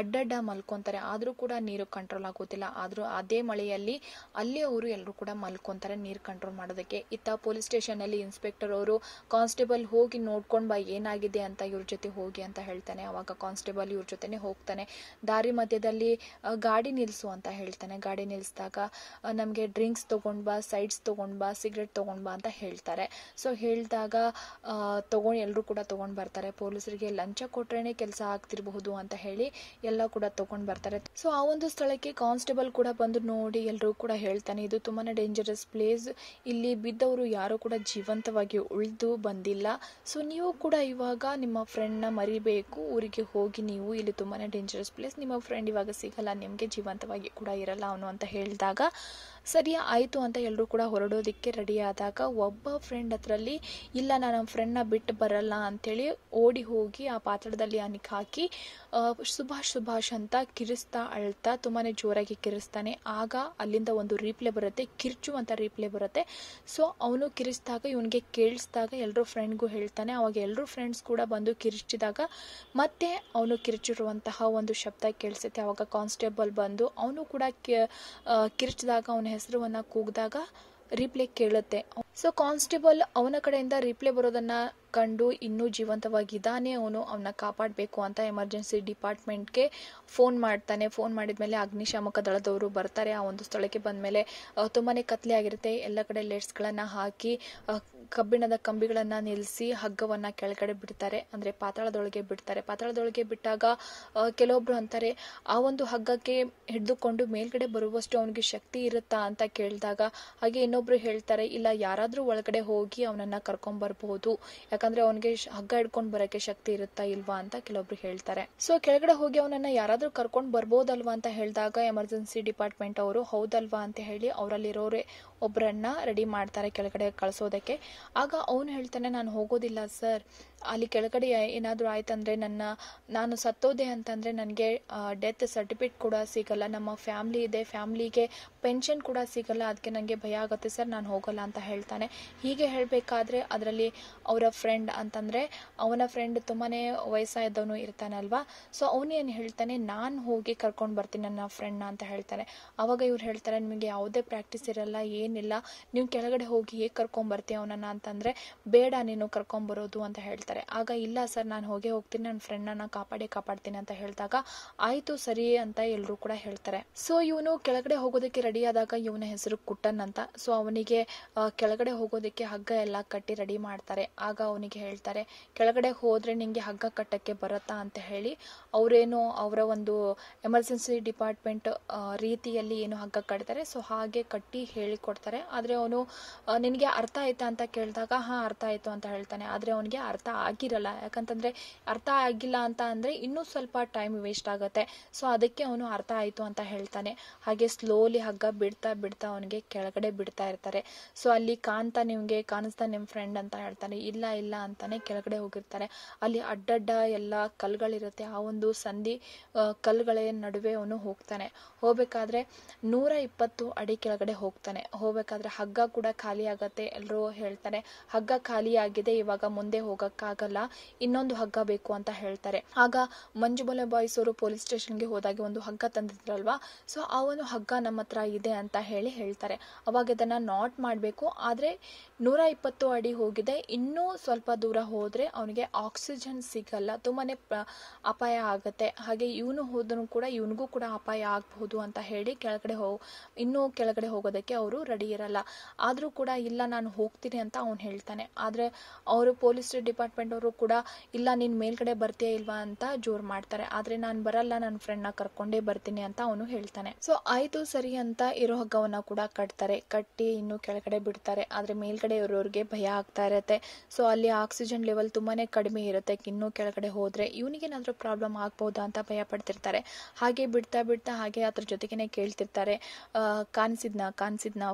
ಅಡ್ಡಡ್ಡ ಮಲ್ಕೊಂತಾರೆ. ಆದ್ರೂ ಕೂಡ ನೀರು ಕಂಟ್ರೋಲ್ ಆಗೋದಿಲ್ಲ. ಆದ್ರೂ ಅದೇ ಮಳೆಯಲ್ಲಿ ಅಲ್ಲಿ ಅವರು ಎಲ್ಲರೂ ಕೂಡ ಮಲ್ಕೊಂತಾರೆ ನೀರು ಕಂಟ್ರೋಲ್ ಮಾಡೋದಕ್ಕೆ. ಇತ್ತ ಪೊಲೀಸ್ ಸ್ಟೇಷನ್ ಅಲ್ಲಿ ಇನ್ಸ್ಪೆಕ್ಟರ್ ಅವರು ಕಾನ್ಸ್ಟೇಬಲ್ ಹೋಗಿ ನೋಡ್ಕೊಂಡ್ ಬಾ ಏನಾಗಿದೆ ಅಂತ ಇವ್ರ ಜೊತೆ ಹೋಗಿ ಅಂತ ಹೇಳ್ತಾನೆ. ಅವಾಗ ಕಾನ್ಸ್ಟೇಬಲ್ ಇವ್ರ ಜೊತೆನೆ ಹೋಗ್ತಾನೆ. ದಾರಿ ಮಧ್ಯದಲ್ಲಿ ಗಾಡಿ ನಿಲ್ಸು ಅಂತ ಹೇಳ್ತಾನೆ. ಗಾಡಿ ನಿಲ್ಸಿದಾಗ ನಮ್ಗೆ ಡ್ರಿಂಕ್ಸ್ ತಗೊಂಡ್ ಬಾ, ಸೈಡ್ಸ್ ತಗೊಂಡ್ ಬಾ, ಸಿಗರೆಟ್ ತಗೊಂಡ್ ಬಾ ಅಂತ ಹೇಳ್ತಾರೆ. ಸೊ ಹೇಳಿದಾಗ ಎಲ್ಲರೂ ಕೂಡ ತಗೊಂಡ್ ಬರ್ತಾರೆ. ಪೊಲೀಸರಿಗೆ ಲಂಚ ಕೊಟ್ರೇನೆ ಕೆಲಸ ಆಗ್ತಿರಬಹುದು ಅಂತ ಹೇಳಿ ಎಲ್ಲ ಕೂಡ ತಗೊಂಡ್ ಬರ್ತಾರೆ. ಸೊ ಆ ಒಂದು ಸ್ಥಳಕ್ಕೆ ಕಾನ್ಸ್ಟೇಬಲ್ ಕೂಡ ಬಂದು ನೋಡಿ ಎಲ್ಲರೂ ಕೂಡ ಹೇಳ್ತಾನೆ, ಇದು ತುಂಬಾನೇ ಡೇಂಜರಸ್ ಪ್ಲೇಸ್, ಇಲ್ಲಿ ಬಿದ್ದವರು ಯಾರು ಕೂಡ ಜೀವಂತವಾಗಿ ಉಳಿದು ಬಂದಿಲ್ಲ. ಸೊ ನೀವು ಕೂಡ ಇವಾಗ ನಿಮ್ಮ ಫ್ರೆಂಡ್ನ ಮರಿಬೇಕು, ಊರಿಗೆ ಹೋಗಿ ನೀವು, ಇಲ್ಲಿ ತುಂಬಾನೇ ಡೇಂಜರಸ್ ಪ್ಲೇಸ್, ನಿಮ್ಮ ಫ್ರೆಂಡ್ ಇವಾಗ ಸಿಗಲ್ಲ, ನಿಮಗೆ ಜೀವಂತವಾಗಿ ಕೂಡ ಇರಲ್ಲ ಅವನು ಅಂತ ಹೇಳಿದಾಗ ಸರಿ ಆಯಿತು ಅಂತ ಎಲ್ಲರೂ ಕೂಡ ಹೊರಡೋದಕ್ಕೆ ರೆಡಿ ಆದಾಗ ಒಬ್ಬ ಫ್ರೆಂಡ್ ಹತ್ರಲ್ಲಿ ಇಲ್ಲ ನಾನು ನಮ್ಮ ಫ್ರೆಂಡ್ನ ಬಿಟ್ಟು ಬರಲ್ಲ ಅಂತೇಳಿ ಓಡಿ ಹೋಗಿ ಆ ಪಾತ್ರದಲ್ಲಿ ಅನಿಕ್ ಹಾಕಿ ಸುಭಾಷ್ ಸುಭಾಷ್ ಅಂತ ಕಿರಿಸ್ತಾ ಅಳ್ತಾ ತುಂಬಾನೇ ಜೋರಾಗಿ ಕಿರಿಸ್ತಾನೆ. ಆಗ ಅಲ್ಲಿಂದ ಒಂದು ರೀಪ್ಲೇ ಬರುತ್ತೆ, ಕಿರ್ಚುವಂತ ರೀಪ್ಲೇ ಬರುತ್ತೆ. ಸೊ ಅವನು ಕಿರಿಸಿದಾಗ ಇವನಿಗೆ ಕೇಳಿಸಿದಾಗ ಎಲ್ಲರೂ ಫ್ರೆಂಡ್ಗೂ ಹೇಳ್ತಾನೆ. ಅವಾಗ ಎಲ್ಲರೂ ಫ್ರೆಂಡ್ಸ್ ಕೂಡ ಬಂದು ಕಿರಿಚಿದಾಗ ಮತ್ತೆ ಅವನು ಕಿರಿಚಿರುವಂತಹ ಒಂದು ಶಬ್ದ ಕೇಳಿಸುತ್ತೆ. ಅವಾಗ ಕಾನ್ಸ್ಟೇಬಲ್ ಬಂದು ಅವನು ಕೂಡ ಕಿರಿಚಿದಾಗ ಅವನ ಹೆಸರನ್ನ ಕೂಗಿದಾಗ ರೀಪ್ಲೇ ಕೇಳುತ್ತೆ. ಸೊ ಕಾನ್ಸ್ಟೇಬಲ್ ಅವನ ಕಡೆಯಿಂದ ರೀಪ್ಲೇ ಬರೋದನ್ನ ಕಂಡು ಇನ್ನೂ ಜೀವಂತವಾಗಿದ್ದಾನೆ, ಅವನ್ನ ಕಾಪಾಡಬೇಕು ಅಂತ ಎಮರ್ಜೆನ್ಸಿ ಡಿಪಾರ್ಟ್ಮೆಂಟ್ಗೆ ಫೋನ್ ಮಾಡ್ತಾನೆ. ಫೋನ್ ಮಾಡಿದ್ಮೇಲೆ ಅಗ್ನಿಶಾಮಕ ದಳದವರು ಬರ್ತಾರೆ. ಆ ಒಂದು ಸ್ಥಳಕ್ಕೆ ಬಂದ್ಮೇಲೆ ತುಂಬಾನೇ ಕತ್ಲೆ ಆಗಿರುತ್ತೆ. ಎಲ್ಲ ಕಡೆ ಲೇಟ್ಸ್ಗಳನ್ನ ಹಾಕಿ ಕಬ್ಬಿಣದ ಕಂಬಿಗಳನ್ನ ನಿಲ್ಲಿಸಿ ಹಗ್ಗವನ್ನ ಕೆಳಗಡೆ ಬಿಡ್ತಾರೆ, ಅಂದ್ರೆ ಪಾತಾಳದೊಳಗೆ ಬಿಡ್ತಾರೆ. ಪಾತಾಳದೊಳಗೆ ಬಿಟ್ಟಾಗ ಕೆಲವೊಬ್ರು ಅಂತಾರೆ ಆ ಒಂದು ಹಗ್ಗಕ್ಕೆ ಹಿಡಿದುಕೊಂಡು ಮೇಲ್ಗಡೆ ಬರುವಷ್ಟು ಅವನಿಗೆ ಶಕ್ತಿ ಇರುತ್ತಾ ಅಂತ ಕೇಳಿದಾಗ, ಹಾಗೆ ಇನ್ನೊಬ್ರು ಹೇಳ್ತಾರೆ ಇಲ್ಲ ಯಾರಾದ್ರೂ ಒಳಗಡೆ ಹೋಗಿ ಅವನನ್ನ ಕರ್ಕೊಂಡ್ ಬರಬಹುದು, ಯಾಕಂದ್ರೆ ಅವನಿಗೆ ಹಗ್ಗ ಹಿಡ್ಕೊಂಡ್ ಬರಕ್ಕೆ ಶಕ್ತಿ ಇರುತ್ತಾ ಇಲ್ವಾ ಅಂತ ಕೆಲವೊಬ್ರು ಹೇಳ್ತಾರೆ. ಸೊ ಕೆಳಗಡೆ ಹೋಗಿ ಅವನನ್ನ ಯಾರಾದ್ರೂ ಕರ್ಕೊಂಡ್ ಬರ್ಬೋದಲ್ವಾ ಅಂತ ಹೇಳಿದಾಗ ಎಮರ್ಜೆನ್ಸಿ ಡಿಪಾರ್ಟ್ಮೆಂಟ್ ಅವರು ಹೌದಲ್ವಾ ಅಂತ ಹೇಳಿ ಅವರಲ್ಲಿರೋರೆ ಒಬ್ಬರನ್ನ ರೆಡಿ ಮಾಡ್ತಾರೆ ಕೆಳಗಡೆ ಕಳಿಸೋದಕ್ಕೆ. ಆಗ ಅವನು ಹೇಳ್ತಾನೆ ನಾನು ಹೋಗೋದಿಲ್ಲ ಸರ್, ಅಲ್ಲಿ ಕೆಳಗಡೆ ಏನಾದರೂ ಆಯ್ತಂದ್ರೆ ನಾನು ಸತ್ತೋದೆ ಅಂತಂದ್ರೆ ನನಗೆ ಡೆತ್ ಸರ್ಟಿಫಿಕೇಟ್ ಕೂಡ ಸಿಗಲ್ಲ, ನಮ್ಮ ಫ್ಯಾಮಿಲಿ ಇದೆ, ಫ್ಯಾಮಿಲಿಗೆ ಪೆನ್ಷನ್ ಕೂಡ ಸಿಗಲ್ಲ, ಅದಕ್ಕೆ ನನಗೆ ಭಯ ಆಗುತ್ತೆ ಸರ್, ನಾನು ಹೋಗಲ್ಲ ಅಂತ ಹೇಳ್ತಾನೆ. ಹೀಗೆ ಹೇಳಬೇಕಾದ್ರೆ ಅದರಲ್ಲಿ ಅವರ ಫ್ರೆಂಡ್ ಅಂತಂದ್ರೆ ಅವನ ಫ್ರೆಂಡ್ ತುಂಬಾನೇ ವಯಸ್ಸಾದವನು ಇರ್ತಾನಲ್ವಾ, ಸೊ ಅವನೇನು ಹೇಳ್ತಾನೆ ನಾನು ಹೋಗಿ ಕರ್ಕೊಂಡು ಬರ್ತೀನಿ ನನ್ನ ಫ್ರೆಂಡ್ನ ಅಂತ ಹೇಳ್ತಾನೆ. ಅವಾಗ ಇವ್ರು ಹೇಳ್ತಾರೆ ನಿಮಗೆ ಯಾವುದೇ ಪ್ರಾಕ್ಟೀಸ್ ಇರಲ್ಲ, ಏನಿಲ್ಲ, ನೀವು ಕೆಳಗಡೆ ಹೋಗಿ ಹೇಗೆ ಕರ್ಕೊಂಡ್ಬರ್ತೀವಿ ಅವನನ್ನ ಅಂತಂದ್ರೆ ಬೇಡ ನೀನು ಕರ್ಕೊಂಡ್ಬರೋದು ಅಂತ ಹೇಳ್ತಾರೆ. ಆಗ ಇಲ್ಲ ಸರ್ ನಾನು ಹೋಗ್ತೀನಿ, ನನ್ನ ಫ್ರೆಂಡ್ನ ಕಾಪಾಡ್ತೀನಿ ಅಂತ ಹೇಳಿದಾಗ ಆಯ್ತು ಸರಿ ಅಂತ ಎಲ್ಲರೂ ಕೂಡ ಹೇಳ್ತಾರೆ. ಸೊ ಇವನು ಕೆಳಗಡೆ ಹೋಗೋದಕ್ಕೆ ರೆಡಿ ಆದಾಗ ಇವನ ಹೆಸರು ಕುಟ್ಟನ್ ಅಂತ. ಸೊ ಅವನಿಗೆ ಕೆಳಗಡೆ ಹೋಗೋದಕ್ಕೆ ಹಗ್ಗ ಎಲ್ಲ ಕಟ್ಟಿ ರೆಡಿ ಮಾಡ್ತಾರೆ. ಆಗ ಅವನಿಗೆ ಹೇಳ್ತಾರೆ ಕೆಳಗಡೆ ಹೋದ್ರೆ ನಿಂಗೆ ಹಗ್ಗ ಕಟ್ಟಕ್ಕೆ ಬರುತ್ತಾ ಅಂತ ಹೇಳಿ ಅವರೇನು ಅವರ ಒಂದು ಎಮರ್ಜೆನ್ಸಿ ಡಿಪಾರ್ಟ್ಮೆಂಟ್ ರೀತಿಯಲ್ಲಿ ಏನು ಹಗ್ಗ ಕಟ್ತಾರೆ ಸೊ ಹಾಗೆ ಕಟ್ಟಿ ಹೇಳಿಕೊಡ್ತಾರೆ. ಆದ್ರೆ ಅವನು ನಿನಗೆ ಅರ್ಥ ಆಯ್ತಾ ಅಂತ ಕೇಳಿದಾಗ ಹಾ ಅರ್ಥ ಆಯ್ತು ಅಂತ ಹೇಳ್ತಾನೆ. ಆದ್ರೆ ಅವನಿಗೆ ಅರ್ಥ ಆಗಿರಲ್ಲ, ಯಾಕಂತಂದ್ರೆ ಅರ್ಥ ಆಗಿಲ್ಲ ಅಂತ ಅಂದ್ರೆ ಇನ್ನೂ ಸ್ವಲ್ಪ ಟೈಮ್ ವೇಸ್ಟ್ ಆಗುತ್ತೆ. ಸೊ ಅದಕ್ಕೆ ಅವನು ಅರ್ಥ ಆಯ್ತು ಅಂತ ಹೇಳ್ತಾನೆ. ಹಾಗೆ ಸ್ಲೋಲಿ ಹಗ್ಗ ಬಿಡ್ತಾ ಬಿಡ್ತಾ ಅವನಿಗೆ ಕೆಳಗಡೆ ಬಿಡ್ತಾ ಇರ್ತಾರೆ. ಸೊ ಅಲ್ಲಿ ನಿಮ್ಗೆ ಕಾಣಿಸ್ತಾ ನಿಮ್ ಫ್ರೆಂಡ್ ಅಂತ ಹೇಳ್ತಾನೆ. ಇಲ್ಲ ಇಲ್ಲ ಅಂತಾನೆ ಕೆಳಗಡೆ ಹೋಗಿರ್ತಾರೆ. ಅಲ್ಲಿ ಅಡ್ಡಡ್ಡ ಎಲ್ಲ ಕಲ್ಗಳಿರುತ್ತೆ, ಆ ಒಂದು ಸಂಧಿ ಕಲ್ಗಳ ನಡುವೆ ಅವನು ಹೋಗ್ಬೇಕಾದ್ರೆ 120 ಅಡಿ ಕೆಳಗಡೆ ಹೋಗ್ಬೇಕಾದ್ರೆ ಹಗ್ಗ ಕೂಡ ಖಾಲಿ ಆಗತ್ತೆ. ಎಲ್ಲರೂ ಹೇಳ್ತಾರೆ ಹಗ್ಗ ಖಾಲಿ ಆಗಿದೆ, ಇವಾಗ ಮುಂದೆ ಹೋಗಕ್ ಆಗಲ್ಲ, ಇನ್ನೊಂದು ಹಗ್ಗ ಬೇಕು ಅಂತ ಹೇಳ್ತಾರೆ. ಆಗ ಮಂಜುಮಲೆ ಬಾಯ್ಸ್ ಅವರು ಪೊಲೀಸ್ ಸ್ಟೇಷನ್ಗೆ ಹೋದಾಗ ಒಂದು ಹಗ್ಗ ತಂದಿದ್ರಲ್ವಾ, ಸೊ ಆ ಒಂದು ಹಗ್ಗ ನಮ್ಮ ಹತ್ರ ಇದೆ ಅಂತ ಹೇಳ್ತಾರೆ. ಅವಾಗ ಇದನ್ನ ನಾಟ್ ಮಾಡಬೇಕು, ಆದ್ರೆ 120 ಅಡಿ ಹೋಗಿದೆ, ಇನ್ನೂ ಸ್ವಲ್ಪ ದೂರ ಹೋದ್ರೆ ಅವನಿಗೆ ಆಕ್ಸಿಜನ್ ಸಿಗಲ್ಲ, ತುಂಬಾನೇ ಅಪಾಯ ಆಗತ್ತೆ. ಹಾಗೆ ಇವನು ಹೋದ್ರು ಕೂಡ ಇವನಿಗೂ ಕೂಡ ಅಪಾಯ ಆಗಬಹುದು ಅಂತ ಹೇಳಿ ಇನ್ನೂ ಕೆಳಗಡೆ ಹೋಗೋದಕ್ಕೆ ಅವರು ರೆಡಿ ಇರಲ್ಲ. ಆದ್ರೂ ಕೂಡ ಇಲ್ಲ ನಾನು ಹೋಗ್ತೀನಿ ಅಂತ ಅವ್ನು ಹೇಳ್ತಾನೆ. ಆದ್ರೆ ಅವರು ಪೊಲೀಸ್ ಡಿಪಾರ್ಟ್ಮೆಂಟ್ ಅವರು ಕೂಡ ಇಲ್ಲ ನೀನ್ ಮೇಲ್ಗಡೆ ಬರ್ತೀಯ ಇಲ್ವಾ ಅಂತ ಜೋರ್ ಮಾಡ್ತಾರೆ. ಆದ್ರೆ ನಾನು ಬರಲ್ಲ, ನನ್ನ ಫ್ರೆಂಡ್ ನ ಕರ್ಕೊಂಡೇ ಬರ್ತೀನಿ ಅಂತ ಅವನು ಹೇಳ್ತಾನೆ. ಸೊ ಆಯ್ತು ಸರಿ ಅಂತ ಇರೋ ಹಗ್ಗವನ್ನ ಕೂಡ ಕಟ್ಟಿ ಇನ್ನು ಕೆಳಗಡೆ ಬಿಡ್ತಾರೆ. ಆದ್ರೆ ಮೇಲ್ಗಡೆ ಇರೋರಿಗೆ ಭಯ ಆಗ್ತಾ ಇರತ್ತೆ. ಸೊ ಅಲ್ಲಿ ಆಕ್ಸಿಜನ್ ಲೆವೆಲ್ ತುಂಬಾನೇ ಕಡಿಮೆ ಇರುತ್ತೆ, ಇನ್ನೂ ಕೆಳಗಡೆ ಹೋದ್ರೆ ಇವನಿಗೇನಾದ್ರೂ ಪ್ರಾಬ್ಲಮ್ ಆಗ್ಬಹುದಾ ಅಂತ ಭಯ ಪಡ್ತಿರ್ತಾರೆ. ಹಾಗೆ ಬಿಡ್ತಾ ಹಾಗೆ ಅದ್ರ ಜೊತೆಗೇನೆ ಕೇಳ್ತಿರ್ತಾರೆ, ಕಾಣಿಸಿದ್ನ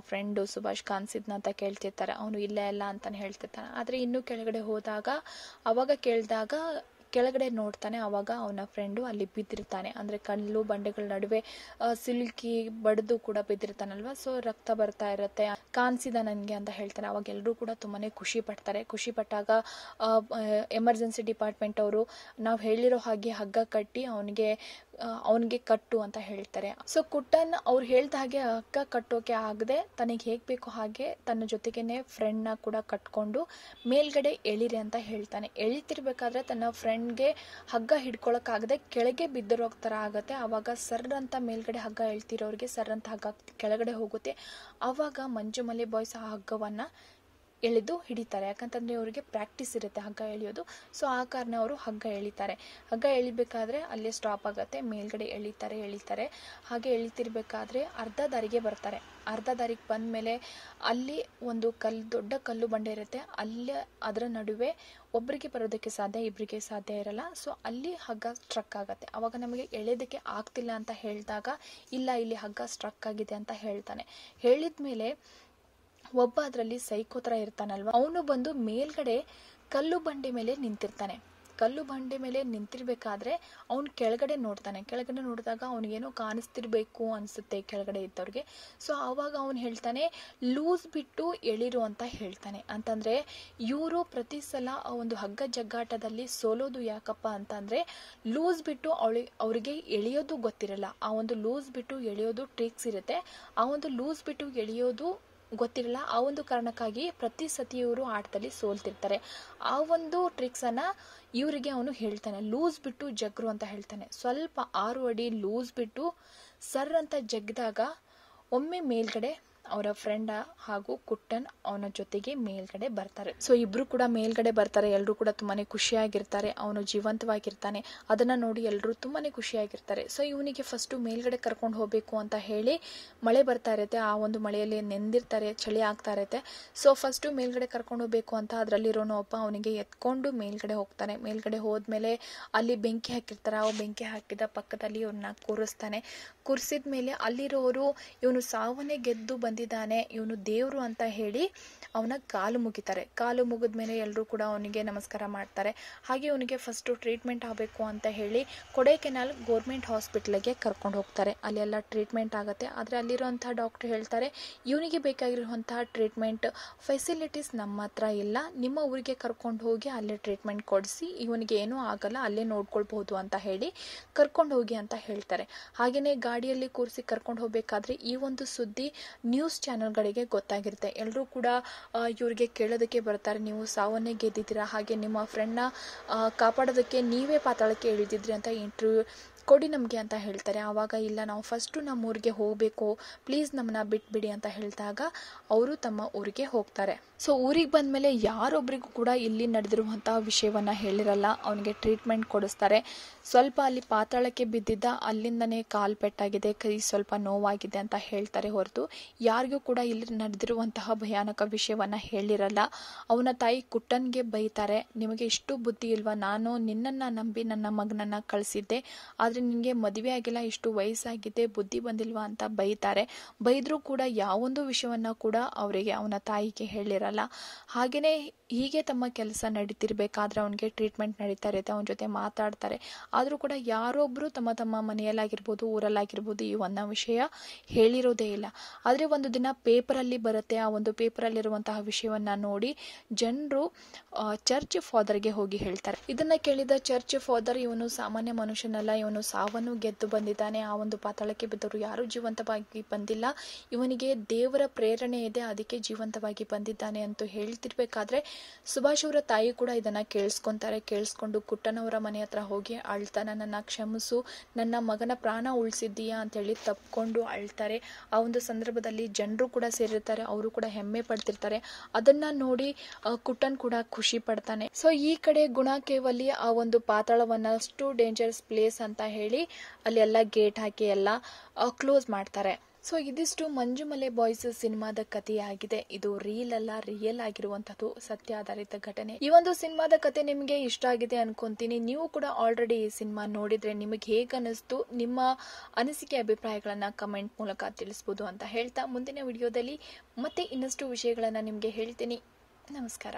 ಫ್ರೆಂಡು ಸುಭಾಷ್ ಕಾಣಿಸಿದ್ನ ಅಂತ ಕೇಳ್ತಿರ್ತಾರೆ. ಅವನು ಇಲ್ಲ ಅಂತಾನೆ ಹೇಳ್ತಿರ್ತಾನೆ. ಆದ್ರೆ ಇನ್ನು ಕೆಳಗಡೆ ಹೋದಾಗ ಅವಾಗ ಕೇಳಿದಾಗ ಕೆಳಗಡೆ ನೋಡ್ತಾನೆ, ಅವಾಗ ಅವನ ಫ್ರೆಂಡು ಅಲ್ಲಿ ಬಿದ್ದಿರ್ತಾನೆ. ಅಂದ್ರೆ ಕಲ್ಲು ಬಂಡೆಗಳ ನಡುವೆ ಸಿಲುಕಿ ಬಡ್ದು ಕೂಡ ಬಿದ್ದಿರ್ತಾನಲ್ವಾ, ಸೊ ರಕ್ತ ಬರ್ತಾ ಇರತ್ತೆ. ಕಾಣಿಸಿದ ನನ್ಗೆ ಅಂತ ಹೇಳ್ತಾನೆ. ಅವಾಗ ಎಲ್ಲರೂ ಕೂಡ ತುಂಬಾನೇ ಖುಷಿ ಪಡ್ತಾರೆ. ಖುಷಿ ಪಟ್ಟಾಗ ಎಮರ್ಜೆನ್ಸಿ ಡಿಪಾರ್ಟ್ಮೆಂಟ್ ಅವರು ನಾವು ಹೇಳಿರೋ ಹಾಗೆ ಹಗ್ಗ ಕಟ್ಟಿ ಅವನಿಗೆ ಕಟ್ಟು ಅಂತ ಹೇಳ್ತಾರೆ. ಸೊ ಕುಟ್ಟನ್ ಅವ್ರು ಹೇಳ್ದ ಹಾಗೆ ಹಗ್ಗ ಕಟ್ಟೋಕೆ ಆಗದೆ ತನಗೆ ಹೇಗ್ ಬೇಕೋ ಹಾಗೆ ತನ್ನ ಜೊತೆಗೇನೆ ಫ್ರೆಂಡ್ ನ ಕೂಡ ಕಟ್ಕೊಂಡು ಮೇಲ್ಗಡೆ ಎಳಿರಿ ಅಂತ ಹೇಳ್ತಾನೆ. ಎಳಿತಿರ್ಬೇಕಾದ್ರೆ ತನ್ನ ಫ್ರೆಂಡ್ಗೆ ಹಗ್ಗ ಹಿಡ್ಕೊಳಕ್ಕಾಗದೆ ಕೆಳಗೆ ಬಿದ್ದಿರೋ ತರ ಆಗತ್ತೆ. ಅವಾಗ ಸರ್ ಅಂತ ಮೇಲ್ಗಡೆ ಹಗ್ಗ ಎಳ್ತಿರೋರಿಗೆ ಸರ್ ಅಂತ ಹಗ್ಗ ಕೆಳಗಡೆ ಹೋಗುತ್ತೆ. ಅವಾಗ ಮಂಜುಮಲೆ ಬಾಯ್ಸ್ ಆ ಹಗ್ಗವನ್ನ ಎಳೆದು ಹಿಡಿತಾರೆ. ಯಾಕಂತಂದ್ರೆ ಅವರಿಗೆ ಪ್ರಾಕ್ಟೀಸ್ ಇರುತ್ತೆ ಹಗ್ಗ ಎಳೆಯೋದು. ಸೊ ಆ ಕಾರಣ ಅವರು ಹಗ್ಗ ಎಳಿತಾರೆ. ಹಗ್ಗ ಎಳಿಬೇಕಾದ್ರೆ ಅಲ್ಲೇ ಸ್ಟಾಪ್ ಆಗತ್ತೆ. ಮೇಲ್ಗಡೆ ಎಳಿತಾರೆ. ಹಾಗೆ ಎಳಿತಿರ್ಬೇಕಾದ್ರೆ ಅರ್ಧ ದಾರಿಗೆ ಬರ್ತಾರೆ. ಅರ್ಧ ದಾರಿಗೆ ಬಂದ್ಮೇಲೆ ಅಲ್ಲಿ ಒಂದು ದೊಡ್ಡ ಕಲ್ಲು ಬಂಡೆ ಇರುತ್ತೆ. ಅಲ್ಲೇ ಅದರ ನಡುವೆ ಒಬ್ಬರಿಗೆ ಬರೋದಕ್ಕೆ ಸಾಧ್ಯ, ಇಬ್ಬರಿಗೆ ಸಾಧ್ಯ ಇರಲ್ಲ. ಸೊ ಅಲ್ಲಿ ಹಗ್ಗ ಸ್ಟ್ರಕ್ ಆಗತ್ತೆ. ಅವಾಗ ನಮಗೆ ಎಳೆದಕ್ಕೆ ಆಗ್ತಿಲ್ಲ ಅಂತ ಹೇಳಿದಾಗ ಇಲ್ಲ ಇಲ್ಲಿ ಹಗ್ಗ ಸ್ಟ್ರಕ್ ಆಗಿದೆ ಅಂತ ಹೇಳ್ತಾನೆ. ಹೇಳಿದ್ಮೇಲೆ ಒಬ್ಬ ಅದರಲ್ಲಿ ಸೈಕೋ ತರ ಇರ್ತಾನಲ್ವಾ, ಅವನು ಬಂದು ಮೇಲ್ಗಡೆ ಕಲ್ಲು ಬಂಡೆ ಮೇಲೆ ನಿಂತಿರ್ತಾನೆ. ಕಲ್ಲು ಬಂಡೆ ಮೇಲೆ ನಿಂತಿರ್ಬೇಕಾದ್ರೆ ಅವ್ನು ಕೆಳಗಡೆ ನೋಡ್ತಾನೆ. ಕೆಳಗಡೆ ನೋಡಿದಾಗ ಅವನಿಗೇನೋ ಕಾಣಿಸ್ತಿರ್ಬೇಕು ಅನ್ಸುತ್ತೆ ಕೆಳಗಡೆ ಇದ್ದವ್ರಿಗೆ. ಸೊ ಆವಾಗ ಅವನು ಹೇಳ್ತಾನೆ ಲೂಸ್ ಬಿಟ್ಟು ಎಳಿರು ಅಂತ ಹೇಳ್ತಾನೆ. ಅಂತಂದ್ರೆ ಇವರು ಪ್ರತಿ ಸಲ ಆ ಒಂದು ಹಗ್ಗ ಜಗ್ಗಾಟದಲ್ಲಿ ಸೋಲೋದು ಯಾಕಪ್ಪ ಅಂತಂದ್ರೆ ಲೂಸ್ ಬಿಟ್ಟು ಅವರಿಗೆ ಎಳೆಯೋದು ಗೊತ್ತಿರಲ್ಲ. ಆ ಒಂದು ಲೂಸ್ ಬಿಟ್ಟು ಎಳೆಯೋದು ಟ್ರಿಕ್ಸ್ ಇರುತ್ತೆ. ಆ ಒಂದು ಲೂಸ್ ಬಿಟ್ಟು ಎಳೆಯೋದು ಗೊತ್ತಿರಲ್ಲ. ಆ ಒಂದು ಕಾರಣಕ್ಕಾಗಿ ಪ್ರತಿ ಸತಿ ಇವರು ಆಟದಲ್ಲಿ ಸೋಲ್ತಿರ್ತಾರೆ. ಆ ಒಂದು ಟ್ರಿಕ್ಸ್ ಅನ್ನ ಇವರಿಗೆ ಅವನು ಹೇಳ್ತಾನೆ. ಲೂಸ್ ಬಿಟ್ಟು ಜಗ್ರು ಅಂತ ಹೇಳ್ತಾನೆ. ಸ್ವಲ್ಪ 6 ಅಡಿ ಲೂಸ್ ಬಿಟ್ಟು ಸರ್ ಅಂತ ಜಗ್ದಾಗ ಒಮ್ಮೆ ಮೇಲ್ಗಡೆ ಅವರ ಫ್ರೆಂಡ್ ಹಾಗೂ ಕುಟ್ಟನ್ ಅವನ ಜೊತೆಗೆ ಮೇಲ್ಗಡೆ ಬರ್ತಾರೆ. ಸೊ ಇಬ್ರು ಕೂಡ ಮೇಲ್ಗಡೆ ಬರ್ತಾರೆ. ಎಲ್ರು ಕೂಡ ತುಂಬಾನೇ ಖುಷಿಯಾಗಿರ್ತಾರೆ. ಅವನು ಜೀವಂತವಾಗಿರ್ತಾನೆ. ಅದನ್ನ ನೋಡಿ ಎಲ್ರು ತುಂಬಾನೇ ಖುಷಿಯಾಗಿರ್ತಾರೆ. ಸೊ ಇವನಿಗೆ ಫಸ್ಟ್ ಮೇಲ್ಗಡೆ ಕರ್ಕೊಂಡು ಹೋಗ್ಬೇಕು ಅಂತ ಹೇಳಿ ಮಳೆ ಬರ್ತಾ ಇರುತ್ತೆ. ಆ ಒಂದು ಮಳೆಯಲ್ಲಿ ನೆಂದಿರ್ತಾರೆ, ಚಳಿ ಆಗ್ತಾ ಇರುತ್ತೆ. ಸೊ ಫಸ್ಟ್ ಮೇಲ್ಗಡೆ ಕರ್ಕೊಂಡು ಹೋಗ್ಬೇಕು ಅಂತ ಅದರಲ್ಲಿರೋನು ಒಬ್ಬ ಅವನಿಗೆ ಎತ್ಕೊಂಡು ಮೇಲ್ಗಡೆ ಹೋಗ್ತಾನೆ. ಮೇಲ್ಗಡೆ ಹೋದ್ಮೇಲೆ ಅಲ್ಲಿ ಬೆಂಕಿ ಹಾಕಿರ್ತಾರೆ. ಆ ಬೆಂಕಿ ಹಾಕಿದ ಪಕ್ಕದಲ್ಲಿ ಇವ್ರನ್ನ ಕೂರಿಸ್ತಾನೆ. ಕೂರಿಸಿದ್ಮೇಲೆ ಅಲ್ಲಿರೋರು ಇವನು ಸಾವನ್ನೇ ಗೆದ್ದು ಬಂದಿದ್ದಾನೆ, ಇವನು ದೇವ್ರು ಅಂತ ಹೇಳಿ ಅವನ ಕಾಲು ಮುಗಿತಾರೆ. ಕಾಲು ಮುಗಿದ್ಮೇಲೆ ಎಲ್ಲರೂ ಕೂಡ ಅವನಿಗೆ ನಮಸ್ಕಾರ ಮಾಡ್ತಾರೆ. ಹಾಗೆ ಅವನಿಗೆ ಫಸ್ಟ್ ಟ್ರೀಟ್ಮೆಂಟ್ ಆಗಬೇಕು ಅಂತ ಹೇಳಿ ಕೊಡೈಕೆನಾಲ್ ಗೌರ್ಮೆಂಟ್ ಹಾಸ್ಪಿಟಲ್ಗೆ ಕರ್ಕೊಂಡು ಹೋಗ್ತಾರೆ. ಅಲ್ಲೆಲ್ಲ ಟ್ರೀಟ್ಮೆಂಟ್ ಆಗುತ್ತೆ. ಆದರೆ ಅಲ್ಲಿರುವಂತಹ ಡಾಕ್ಟರ್ ಹೇಳ್ತಾರೆ ಇವನಿಗೆ ಬೇಕಾಗಿರುವಂತಹ ಟ್ರೀಟ್ಮೆಂಟ್ ಫೆಸಿಲಿಟೀಸ್ ನಮ್ಮ ಹತ್ರ ಇಲ್ಲ, ನಿಮ್ಮ ಊರಿಗೆ ಕರ್ಕೊಂಡು ಹೋಗಿ ಅಲ್ಲೇ ಟ್ರೀಟ್ಮೆಂಟ್ ಕೊಡಿಸಿ, ಇವನಿಗೆ ಏನೂ ಆಗಲ್ಲ, ಅಲ್ಲೇ ನೋಡ್ಕೊಳ್ಬಹುದು ಅಂತ ಹೇಳಿ ಕರ್ಕೊಂಡು ಹೋಗಿ ಅಂತ ಹೇಳ್ತಾರೆ. ಹಾಗೆಯೇ ಗಾಡಿಯಲ್ಲಿ ಕೂರಿಸಿ ಕರ್ಕೊಂಡು ಹೋಗ್ಬೇಕಾದ್ರೆ ಈ ಒಂದು ಸುದ್ದಿ ನ್ಯೂಸ್ ಚಾನೆಲ್ಗಳಿಗೆ ಗೊತ್ತಾಗಿರುತ್ತೆ. ಎಲ್ಲರೂ ಕೂಡ ಇವ್ರಿಗೆ ಕೇಳೋದಕ್ಕೆ ಬರ್ತಾರೆ, ನೀವು ಸಾವನ್ನೇ ಗೆದ್ದಿದ್ದೀರಾ, ಹಾಗೆ ನಿಮ್ಮ ಫ್ರೆಂಡ್ನ ಕಾಪಾಡೋದಕ್ಕೆ ನೀವೇ ಪಾತಾಳಕ್ಕೆ ಇಳಿದಿದ್ರಿ ಅಂತ ಇಂಟರ್ವ್ಯೂ ಕೊಡಿ ನಮಗೆ ಅಂತ ಹೇಳ್ತಾರೆ. ಆವಾಗ ಇಲ್ಲ ನಾವು ಫಸ್ಟು ನಮ್ಮ ಊರಿಗೆ ಹೋಗಬೇಕು, ಪ್ಲೀಸ್ ನಮ್ಮನ್ನ ಬಿಟ್ಬಿಡಿ ಅಂತ ಹೇಳಿದಾಗ ಅವರು ತಮ್ಮ ಊರಿಗೆ ಹೋಗ್ತಾರೆ. ಸೊ ಊರಿಗೆ ಬಂದಮೇಲೆ ಯಾರೊಬ್ಬರಿಗೂ ಕೂಡ ಇಲ್ಲಿ ನಡೆದಿರುವಂತಹ ವಿಷಯವನ್ನ ಹೇಳಿರಲ್ಲ. ಅವನಿಗೆ ಟ್ರೀಟ್ಮೆಂಟ್ ಕೊಡಿಸ್ತಾರೆ. ಸ್ವಲ್ಪ ಅಲ್ಲಿ ಪಾತಾಳಕ್ಕೆ ಬಿದ್ದಿದ್ದ, ಅಲ್ಲಿಂದನೇ ಕಾಲು ಪೆಟ್ಟಾಗಿದೆ, ಕೈ ಸ್ವಲ್ಪ ನೋವಾಗಿದೆ ಅಂತ ಹೇಳ್ತಾರೆ ಹೊರತು ಯಾರಿಗೂ ಕೂಡ ಇಲ್ಲಿ ನಡೆದಿರುವಂತಹ ಭಯಾನಕ ವಿಷಯವನ್ನ ಹೇಳಿರಲ್ಲ. ಅವನ ತಾಯಿ ಕುಟ್ಟನ್ಗೆ ಬೈತಾರೆ, ನಿಮಗೆ ಇಷ್ಟು ಬುದ್ಧಿ ಇಲ್ವಾ, ನಾನು ನಿನ್ನನ್ನು ನಂಬಿ ನನ್ನ ಮಗನನ್ನ ಕಳಿಸಿದ್ದೆ, ಆದರೆ ಆದರೆ ನಿನಗೆ ಮದುವೆ ಆಗಿಲ್ಲ, ಇಷ್ಟು ವಯಸ್ಸಾಗಿದೆ, ಬುದ್ಧಿ ಬಂದಿಲ್ವಾ ಅಂತ ಬೈತಾರೆ. ಬೈದರೂ ಕೂಡ ಯಾವೊಂದು ವಿಷಯವನ್ನು ಕೂಡ ಅವರಿಗೆ ಅವನ ತಾಯಿಗೆ ಹೇಳಿರಲ್ಲ. ಹಾಗೆಯೇ ಹೀಗೆ ತಮ್ಮ ಕೆಲಸ ನಡೀತಿರ್ಬೇಕಾದ್ರೆ ಅವನಿಗೆ ಟ್ರೀಟ್ಮೆಂಟ್ ನಡೀತಾ ಇರುತ್ತೆ, ಅವನ ಜೊತೆ ಮಾತಾಡ್ತಾರೆ. ಆದರೂ ಕೂಡ ಯಾರೊಬ್ಬರು ತಮ್ಮ ತಮ್ಮ ಮನೆಯಲ್ಲಾಗಿರ್ಬೋದು, ಊರಲ್ಲಾಗಿರ್ಬೋದು ಈ ಒಂದು ವಿಷಯ ಹೇಳಿರೋದೇ ಇಲ್ಲ. ಆದರೆ ಒಂದು ದಿನ ಪೇಪರಲ್ಲಿ ಬರುತ್ತೆ. ಆ ಒಂದು ಪೇಪರಲ್ಲಿರುವಂತಹ ವಿಷಯವನ್ನು ನೋಡಿ ಜನರು ಚರ್ಚ್ ಫಾದರ್ಗೆ ಹೋಗಿ ಹೇಳ್ತಾರೆ. ಇದನ್ನು ಕೇಳಿದ ಚರ್ಚ್ ಫಾದರ್, ಇವನು ಸಾಮಾನ್ಯ ಮನುಷ್ಯನಲ್ಲ, ಇವನು ಸಾವನ್ನು ಗೆದ್ದು ಬಂದಿದ್ದಾನೆ, ಆ ಒಂದು ಪಾತಾಳಕ್ಕೆ ಬಿದ್ದವರು ಯಾರೂ ಜೀವಂತವಾಗಿ ಬಂದಿಲ್ಲ, ಇವನಿಗೆ ದೇವರ ಪ್ರೇರಣೆ ಇದೆ, ಅದಕ್ಕೆ ಜೀವಂತವಾಗಿ ಬಂದಿದ್ದಾನೆ ಅಂತ ಹೇಳ್ತಿರ್ಬೇಕಾದ್ರೆ ಸುಭಾಷ್ ಅವರ ತಾಯಿ ಕೂಡ ಇದನ್ನ ಕೇಳಿಸ್ಕೊಂಡು ಕುಟ್ಟನವರ ಮನೆ ಹತ್ರ ಹೋಗಿ ಅಳ್ತಾ, ನನ್ನನ್ನು ಕ್ಷಮಿಸು, ನನ್ನ ಮಗನ ಪ್ರಾಣ ಉಳಿಸಿದ್ದೀಯಾ ಅಂತೇಳಿ ತಪ್ಕೊಂಡು ಅಳ್ತಾರೆ. ಆ ಒಂದು ಸಂದರ್ಭದಲ್ಲಿ ಜನರು ಕೂಡ ಸೇರಿರ್ತಾರೆ, ಅವರು ಕೂಡ ಹೆಮ್ಮೆ ಪಡ್ತಿರ್ತಾರೆ. ಅದನ್ನ ನೋಡಿ ಕುಟ್ಟನ್ ಕೂಡ ಖುಷಿ ಪಡ್ತಾನೆ. ಸೊ ಈ ಕಡೆ ಗುಣ ಕೇವಲಿ ಆ ಒಂದು ಪಾತಾಳವನ್ನ ಅಷ್ಟು ಡೇಂಜರಸ್ ಪ್ಲೇಸ್ ಅಂತ ಹೇಳಿ ಅಲ್ಲಿ ಎಲ್ಲ ಗೇಟ್ ಹಾಕಿ ಎಲ್ಲ ಕ್ಲೋಸ್ ಮಾಡ್ತಾರೆ. ಸೊ ಇದಿಷ್ಟು ಮಂಜುಮಲೆ ಬಾಯ್ಸ್ ಸಿನಿಮಾದ ಕಥೆಯಾಗಿದೆ. ಇದು ರಿಯಲ್ ಆಗಿರುವಂತದ್ದು, ಸತ್ಯ ಆಧಾರಿತ ಘಟನೆ. ಈ ಒಂದು ಸಿನಿಮಾದ ಕಥೆ ನಿಮಗೆ ಇಷ್ಟ ಆಗಿದೆ ಅನ್ಕೊಂತೀನಿ. ನೀವು ಕೂಡ ಆಲ್ರೆಡಿ ಈ ಸಿನಿಮಾ ನೋಡಿದ್ರೆ ನಿಮಗೆ ಹೇಗೆ ಅನಿಸ್ತು, ನಿಮ್ಮ ಅನಿಸಿಕೆ ಅಭಿಪ್ರಾಯಗಳನ್ನ ಕಮೆಂಟ್ ಮೂಲಕ ತಿಳಿಸಬಹುದು ಅಂತ ಹೇಳ್ತಾ ಮುಂದಿನ ವಿಡಿಯೋದಲ್ಲಿ ಮತ್ತೆ ಇನ್ನಷ್ಟು ವಿಷಯಗಳನ್ನ ನಿಮಗೆ ಹೇಳ್ತೀನಿ. ನಮಸ್ಕಾರ.